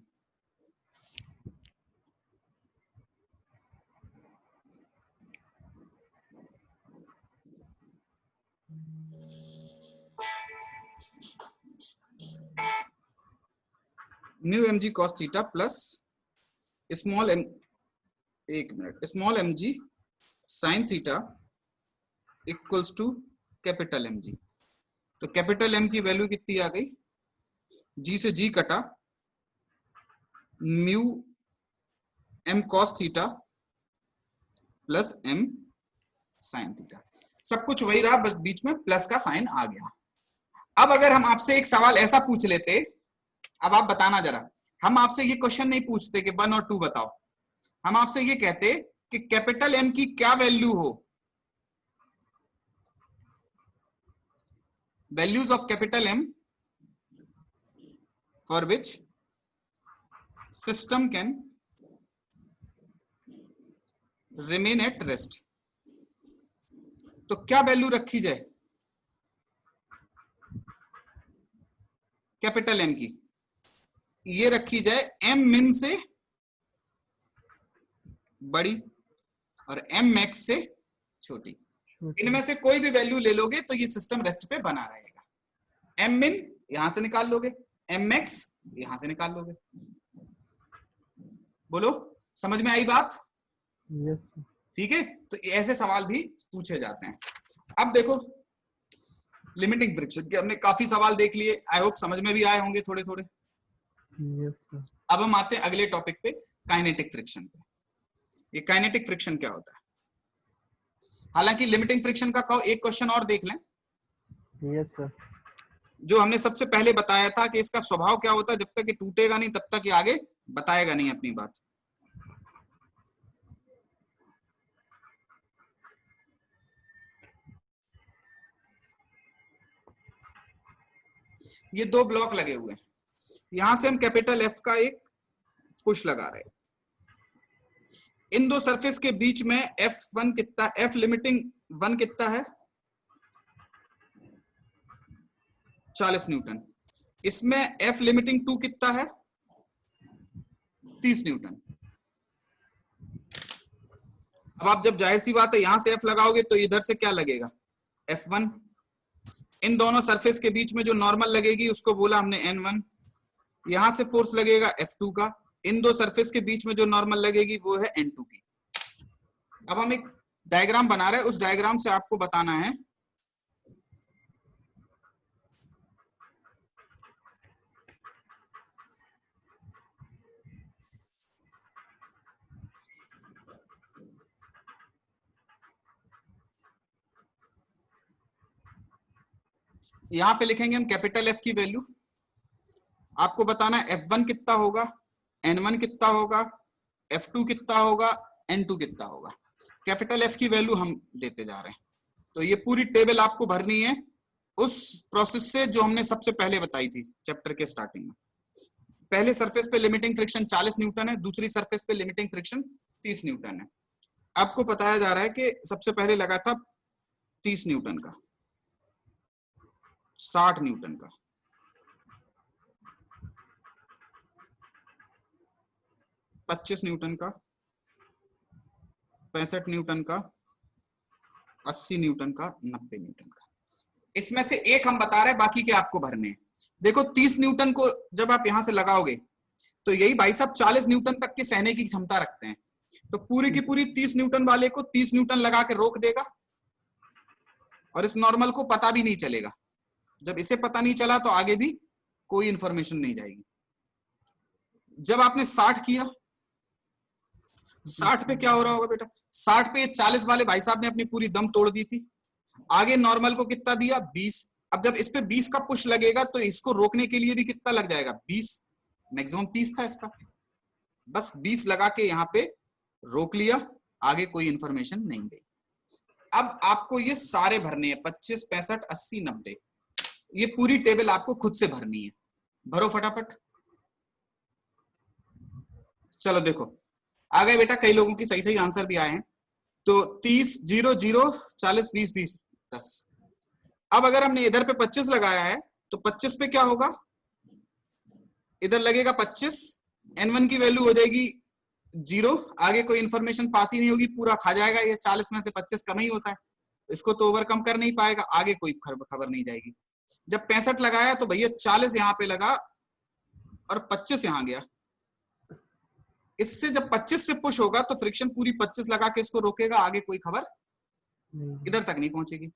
Mu mg cos theta plus small m, एक minute, small mg sin theta equals to capital mg। तो कैपिटल M की वैल्यू कितनी आ गई, g से g कटा, mu m cos theta plus m sin theta. सब कुछ वही रहा, बस बीच में प्लस का साइन आ गया। अब अगर हम आपसे एक सवाल ऐसा पूछ लेते, अब आप बताना जरा, हम आपसे ये क्वेश्चन नहीं पूछते कि 1 और 2 बताओ, हम आपसे ये कहते कि कैपिटल M की क्या वैल्यू हो, values of capital M for which system can remain at rest. तो क्या वैल्यू रखी जाए कैपिटल M की, ये रखी जाए M min से बड़ी और M max से छोटी। इनमें से कोई भी वैल्यू ले लोगे तो ये सिस्टम रेस्ट पे बना रहेगा। M min यहां से निकाल लोगे, M max यहां से निकाल लोगे। बोलो समझ में आई बात? यस। ठीक है, तो ऐसे सवाल भी पूछे जाते हैं। अब देखो लिमिटिंग फ्रिक्शन के हमने काफी सवाल देख लिए, आई होप समझ में भी आए होंगे थोड़े थोड़े। Yes sir. अब हम आते हैं अगले टॉपिक पे, काइनेटिक फ्रिक्शन पे। ये काइनेटिक फ्रिक्शन क्या होता है? हालांकि लिमिटिंग फ्रिक्शन का एक क्वेश्चन और देख लें, यस सर। जो हमने सबसे पहले बताया था कि इसका स्वभाव क्या होता है, जब तक ये टूटेगा नहीं तब तक ये आगे बताएगा नहीं अपनी बात। ये दो ब्लॉक लगे हुए हैं, यहां से हम कैपिटल एफ का एक पुश लगा रहे हैं। इन दो सरफेस के बीच में F1 कितना, F लिमिटिंग 1 कितना है? 40 न्यूटन। इसमें F लिमिटिंग 2 कितना है? 30 न्यूटन। अब आप जब जाहिर सी बात है यहां से F लगाओगे तो इधर से क्या लगेगा? F1। इन दोनों सरफेस के बीच में जो नॉर्मल लगेगी उसको बोला हमने N1। यहां से फोर्स लगेगा F2 का। इन दो सरफेस के बीच में जो नॉर्मल लगेगी वो है N2 की। अब हम एक डायग्राम बना रहे हैं, उस डायग्राम से आपको बताना है यहां पे लिखेंगे हम कैपिटल एफ की वैल्यू। आपको बताना है F1 कितना होगा, N1 कितना होगा, F2 कितना होगा, N2 कितना होगा। कैपिटल एफ की वैल्यू हम देते जा रहे हैं। तो ये पूरी टेबल आपको भरनी है उस प्रोसेस से जो हमने सबसे पहले बताई थी चैप्टर के स्टार्टिंग में। पहले सरफेस पे लिमिटिंग फ्रिक्शन 40 न्यूटन है, दूसरी सरफेस पे लिमिटिंग फ्रिक्शन 30 न्यूटन है। आपको बताया जा रहा है कि सबसे पहले लगा था 30 न्यूटन का, 60 न्यूटन का, 25 न्यूटन का, 65 न्यूटन का, 80 न्यूटन का, 90 न्यूटन का। इसमें से एक हम बता रहे हैं, बाकी के आपको भरने हैं। देखो 30 न्यूटन को जब आप यहां से लगाओगे तो यही भाई साहब 40 न्यूटन तक की सहने की क्षमता रखते हैं। तो पूरी की पूरी 30 न्यूटन वाले को 30 न्यूटन लगा के रोक देगा और इस नॉर्मल को पता भी नहीं चलेगा। जब इसे पता नहीं चला तो आगे भी कोई इंफॉर्मेशन नहीं जाएगी। जब आपने 60 किया, 60 पे क्या हो रहा होगा बेटा? 60 पे 40 वाले भाई साहब ने अपनी पूरी दम तोड़ दी थी। आगे नॉर्मल को कितना दिया? 20। अब जब इस पे 20 का पुश लगेगा तो इसको रोकने के लिए भी कितना लग जाएगा? 20। मैक्सिमम 30 था इसका, बस 20 लगा के यहाँ पे रोक लिया, आगे कोई इंफॉर्मेशन नहीं गई। अब आपको ये सारे भरने हैं, 25, 65, 80, 90। ये पूरी टेबल आपको खुद से भरनी है। भरो फटाफट। चलो देखो आ गए बेटा, कई लोगों की सही सही आंसर भी आए हैं। तो 30, 0, 0, 40, 20, 20, 10। अब अगर हमने इधर पे 25 लगाया है तो 25 पे क्या होगा? इधर लगेगा 25, N1 की वैल्यू हो जाएगी 0, आगे कोई इंफॉर्मेशन पास ही नहीं होगी, पूरा खा जाएगा। ये 40 में से 25 कम ही होता है, इसको तो ओवरकम कर नहीं पाएगा, आगे कोई खबर नहीं जाएगी। जब 65 लगाया तो भैया 40 यहां पे लगा और 25 यहां गया। इससे जब 25 से पुश होगा तो फ्रिक्शन पूरी 25 लगा के इसको रोकेगा, आगे कोई खबर इधर तक नहीं पहुंचेगी।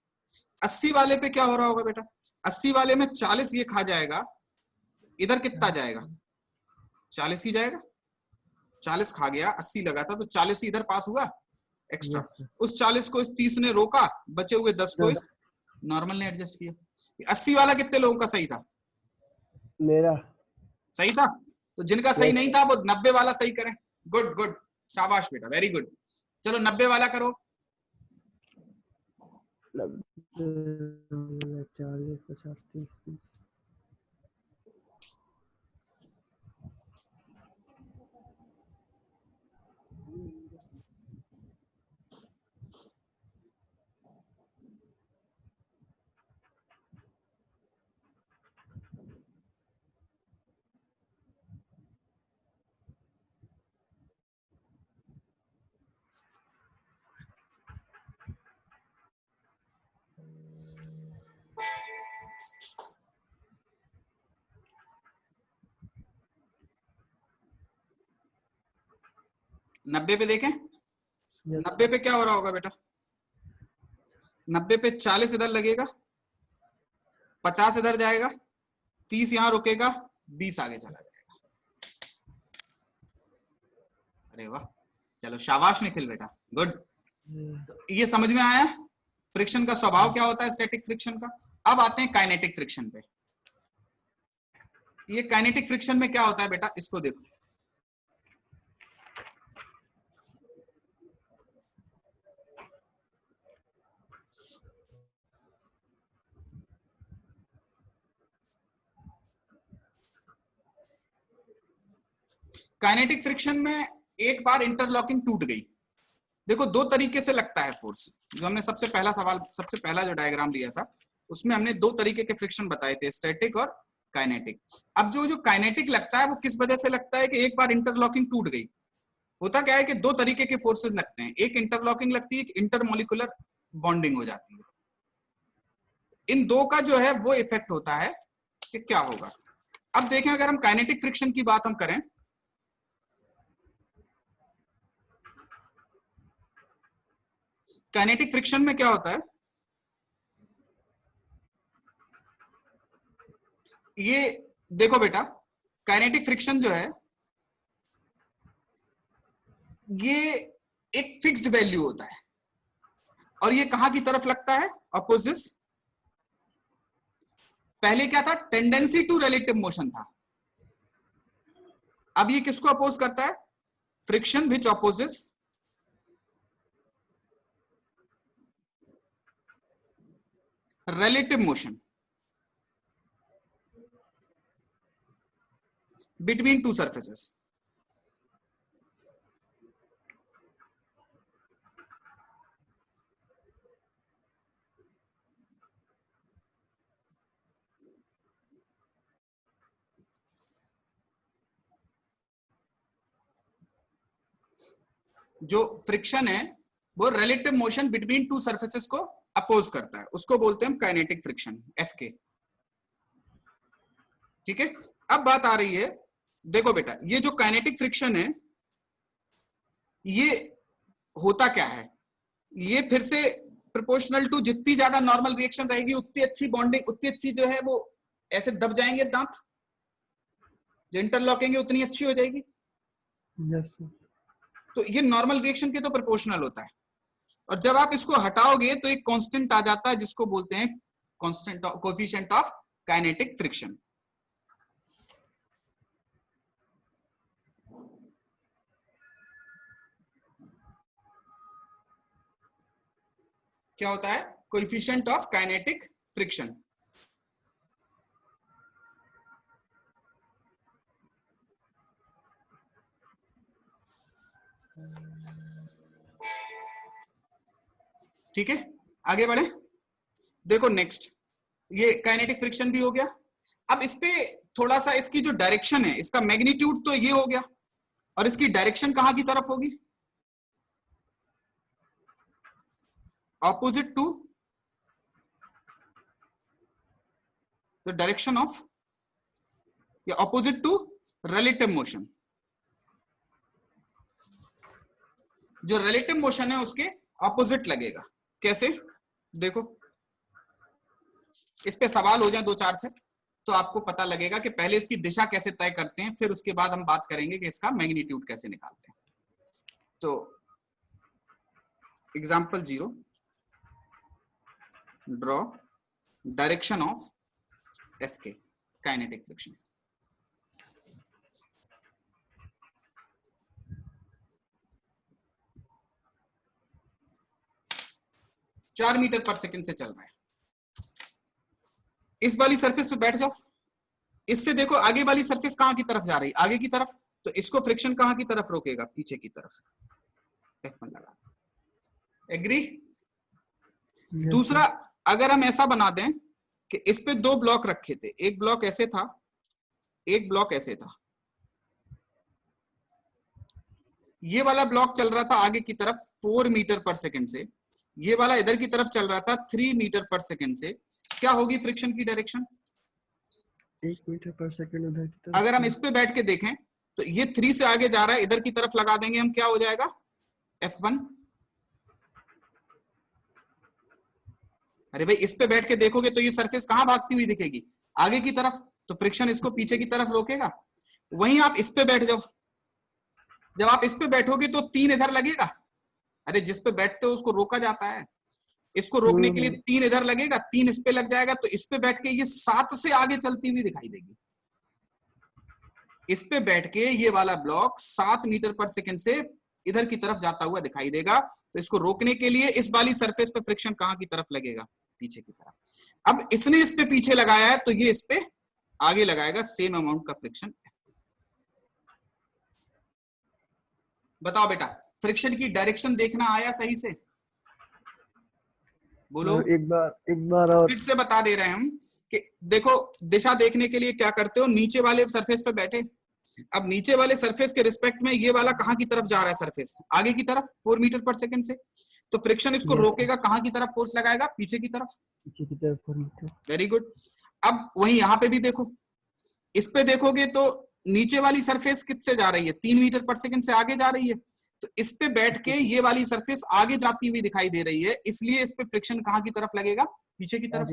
80 वाले पे क्या हो रहा होगा बेटा? 80 वाले में 40 ये खा जाएगा, इधर कितना जाएगा? 40 ही जाएगा। 40 खा गया, 80 लगा था तो 40 ही इधर पास हुआ एक्स्ट्रा। उस 40 को इस 30 ने रोका, बचे हुए 10 को इस नॉर्मल ने एडजस्ट किया। 80 वाला कितने लोगों का सही था? मेरा सही था। तो जिनका सही नहीं था वो 90 वाला सही करें। गुड गुड, शाबाश बेटा, वेरी गुड। चलो 90 वाला करो। 40, 50, 30, 20। नब्बे पे देखें। 90 पे क्या हो रहा होगा बेटा? 90 पे 40 इधर लगेगा, 50 इधर जाएगा, 30 यहां रुकेगा, 20 आगे चला जाएगा। अरे वाह, चलो शाबाश निखिल बेटा, गुड। ये समझ में आया फ्रिक्शन का स्वभाव क्या होता है स्टैटिक फ्रिक्शन का। अब आते हैं काइनेटिक फ्रिक्शन पे। ये काइनेटिक फ्रिक्शन में क्या होता है बेटा, इसको देखो। काइनेटिक फ्रिक्शन में एक बार इंटरलॉकिंग टूट गई, देखो दो तरीके से लगता है फोर्स। जो हमने सबसे पहला जो डायग्राम लिया था उसमें हमने दो तरीके के फ्रिक्शन बताए थे, स्टैटिक और काइनेटिक। अब जो काइनेटिक लगता है वो किस वजह से लगता है कि एक बार इंटरलॉकिंग टूट गई। होता क्या है कि दो तरीके के फोर्सेस लगते हैं, एक इंटरलॉकिंग लगती है, एक इंटरमोलिकुलर बॉन्डिंग हो जाती है। इन दो का जो है वो इफेक्ट होता है कि क्या होगा। अब देखें, अगर हम काइनेटिक फ्रिक्शन की बात हम करें, काइनेटिक फ्रिक्शन में क्या होता है, ये देखो बेटा, काइनेटिक फ्रिक्शन जो है ये एक फिक्स्ड वैल्यू होता है और ये कहां की तरफ लगता है, अपोजिट। पहले क्या था, टेंडेंसी टू रिलेटिव मोशन था, अब ये किसको अपोज करता है, friction which opposes relative motion between two surfaces। जो फ्रिक्शन है वो relative motion between two surfaces को अपोज करता है, उसको बोलते हैं काइनेटिक फ्रिक्शन, एफके। ठीक है, अब बात आ रही है, देखो बेटा ये जो काइनेटिक फ्रिक्शन है ये होता क्या है, ये फिर से प्रोपोर्शनल टू जितनी ज्यादा नॉर्मल रिएक्शन रहेगी उतनी अच्छी बॉन्डिंग, उतनी अच्छी जो है वो ऐसे दब जाएंगे दांत, जो इंटरलॉकिंग है उतनी अच्छी हो जाएगी। यस। तो ये नॉर्मल रिएक्शन के तो प्रोपोर्शनल होता है, और जब आप इसको हटाओगे तो एक कांस्टेंट आ जाता है जिसको बोलते हैं constant coefficient of kinetic friction. क्या होता है, कोएफिशिएंट ऑफ काइनेटिक फ्रिक्शन। ठीक है, आगे बढ़े, देखो नेक्स्ट, ये काइनेटिक फ्रिक्शन भी हो गया। अब इस पे थोड़ा सा इसकी जो डायरेक्शन है, इसका मैग्नीट्यूड तो ये हो गया, और इसकी डायरेक्शन कहां की तरफ होगी, opposite to the direction of, या ऑपोजिट टू रिलेटिव मोशन। जो रिलेटिव मोशन है उसके ऑपोजिट लगेगा। कैसे, देखो इस पे सवाल हो जाए दो चार से तो आपको पता लगेगा कि पहले इसकी दिशा कैसे तय करते हैं, फिर उसके बाद हम बात करेंगे कि इसका मैग्नीट्यूड कैसे निकालते हैं। तो example 0, draw direction of एफके kinetic friction. चार मीटर पर सेकंड से चल रहा है, इस वाली सरफेस पे बैठ जाओ, इससे देखो आगे वाली सरफेस कहां की तरफ जा रही है, आगे की तरफ, तो इसको फ्रिक्शन कहां की तरफ रोकेगा, पीछे की तरफ, F1 लगा दो। एग्री। दूसरा, अगर हम ऐसा बना दें कि इस पे दो ब्लॉक रखे थे, एक ब्लॉक ऐसे था, एक ब्लॉक ऐसे था, ये वाला ब्लॉक चल रहा था आगे की तरफ 4 मीटर पर सेकंड से, ये वाला इधर की तरफ चल रहा था 3 मीटर पर सेकंड से, क्या होगी फ्रिक्शन की डायरेक्शन, 1 मीटर पर सेकंड उधर की तरफ। अगर हम इस पे बैठ के देखें तो ये 3 से आगे जा रहा है, इधर की तरफ लगा देंगे हम, क्या हो जाएगा, F1। अरे भाई इस पे बैठ के देखोगे तो ये सरफेस कहां भागती हुई दिखेगी, आगे की तरफ, तो फ्रिक्शन इसको पीछे की तरफ रोकेगा। वहीं आप इस पे बैठ जाओ, जब आप इस पे बैठोगे तो 3 इधर लगेगा, अरे जिस पे बैठते हो उसको रोका जाता है, इसको रोकने के लिए 3 इधर लगेगा, 3 इस पे लग जाएगा, तो इस पे बैठ के ये 7 से आगे चलती हुई दिखाई देगी। इस पे बैठ के ये वाला ब्लॉक 7 मीटर पर सेकंड से इधर की तरफ जाता हुआ दिखाई देगा। तो इसको रोकने के लिए इस वाली सरफेस पे फ्रिक्शन कहां की तरफ लगेगा, पीछे की तरफ। अब इसने इस पे पीछे लगाया है तो ये इस पे आगे लगाएगा सेम अमाउंट का फ्रिक्शन। बताओ बेटा, फ्रिक्शन की डायरेक्शन देखना आया सही से? बोलो। एक बार और फिर से बता दे रहे हैं हम कि देखो, दिशा देखने के लिए क्या करते हो, नीचे वाले सरफेस पे बैठे, अब नीचे वाले सरफेस के रिस्पेक्ट में ये वाला कहां की तरफ जा रहा है सरफेस, आगे की तरफ 4 मीटर पर सेकंड से, तो फ्रिक्शन इसको रोकेगा, कहां की तरफ फोर्स लगाएगा, पीछे की तरफ। पीछे की तरफ 4 मीटर। Very good. अब वही यहां पे भी देखो, इस पे देखोगे तो नीचे वाली सरफेस किससे जा रही है, 3 मीटर पर सेकंड से आगे जा रही है, तो इस पे बैठ के ये वाली सरफेस आगे जाती हुई दिखाई दे रही है, इसलिए इस पे फ्रिक्शन कहां की तरफ लगेगा, पीछे की तरफ,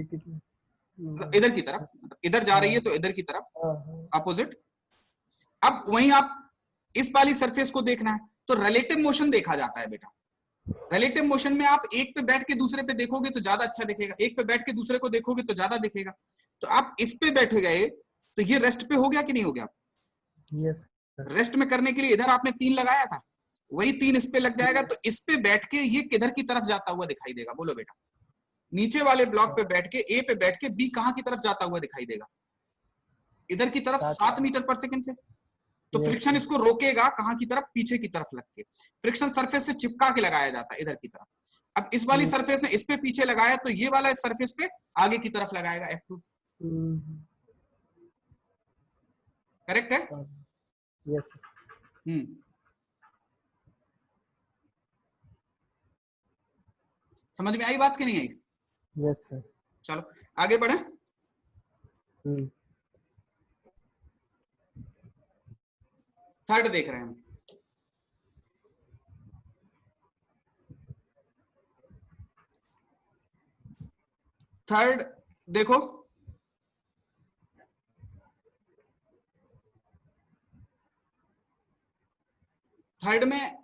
इधर की तरफ, इधर जा रही है तो इधर की तरफ, अपोजिट। अब वहीं आप इस वाली सरफेस को देखना है तो रिलेटिव मोशन देखा जाता है बेटा। रिलेटिव मोशन में आप एक पे बैठ के दूसरे पे देखोगे तो ज्यादा अच्छा दिखेगा, एक पे बैठ के दूसरे को देखोगे तो ज्यादा दिखेगा। तो आप इस पे बैठे गए तो ये रेस्ट पे हो गया कि नहीं हो गया? यस। रेस्ट में करने के लिए इधर आपने 3 लगाया था, वही 3 इस पे लग जाएगा, तो इस पे बैठ के ये किधर की तरफ जाता हुआ दिखाई देगा, बोलो बेटा। नीचे वाले ब्लॉक पे बैठ के, ए पे बैठ के बी कहां की तरफ जाता हुआ दिखाई देगा, इधर की तरफ 7 मीटर पर सेकंड से। तो फ्रिक्शन इसको रोकेगा कहां की तरफ, पीछे की तरफ लग के। फ्रिक्शन सरफेस से चिपका के लगाया जाता है इधर की तरफ। अब इस वाली सरफेस ने इस पे पीछे लगाया तो ये वाला इस सरफेस पे आगे की तरफ लगाएगा, F2। करेक्ट है? यस। समझ में आई बात कि नहीं आई? Yes sir. चलो आगे बढ़े। थर्ड देख रहे हैं हम। थर्ड देखो, थर्ड में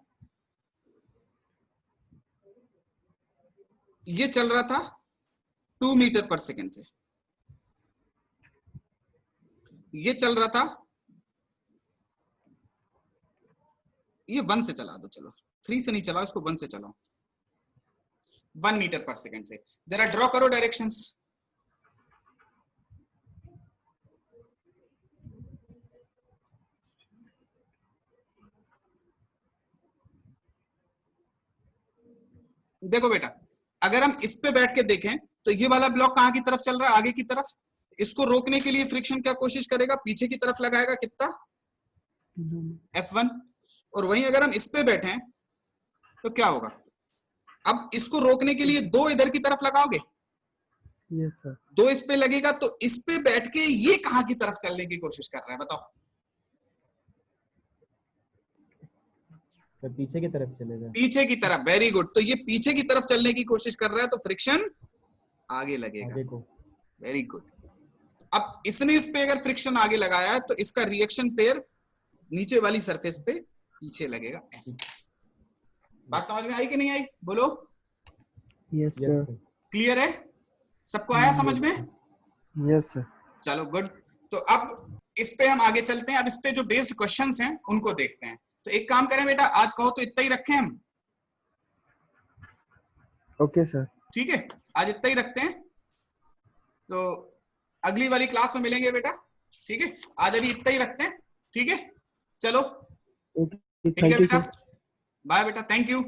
ये चल रहा था 2 मीटर पर सेकंड से, ये चल रहा था, ये 1 से चला दो, चलो 3 से नहीं चलाओ इसको, 1 से चलाओ, 1 मीटर पर सेकंड से। जरा ड्रॉ करो डायरेक्शंस। देखो बेटा, अगर हम इस पे बैठ के देखें तो ये वाला ब्लॉक कहां की तरफ चल रहा है, आगे की तरफ। इसको रोकने के लिए फ्रिक्शन क्या कोशिश करेगा, पीछे की तरफ लगाएगा, कितना, F1। और वहीं अगर हम इस पे बैठे तो क्या होगा, अब इसको रोकने के लिए 2 इधर की तरफ लगाओगे, यस सर। 2 इस पे लगेगा, तो इस पे बैठ के ये कहां की तरफ चलने की कोशिश कर रहा है, बताओ। तो पीछे की तरफ चलेगा, पीछे की तरफ, वेरी गुड। तो ये पीछे की तरफ चलने की कोशिश कर रहा है तो फ्रिक्शन आगे लगेगा, आगे को। Very good. अब इसने इस पे अगर फ्रिक्शन आगे लगाया है तो इसका रिएक्शन पेयर नीचे वाली सरफेस पे पीछे लगेगा। बात समझ में आई कि नहीं आई, बोलो। Yes sir. क्लियर है, सबको आया समझ में? Yes sir. चलो गुड। तो अब इस पे हम आगे चलते हैं। अब इस पे जो बेस्ड क्वेश्चंस हैं उनको देखते हैं। तो एक काम करें बेटा, आज कहो तो इतना ही रखें हम, ओके सर। ठीक है, आज इतना ही रखते हैं। तो अगली वाली क्लास में मिलेंगे बेटा, ठीक है। आज अभी इतना ही रखते हैं, ठीक है। चलो ओके, ठीक है थैंक यू बेटा, सर। बाय बेटा, थैंक यू।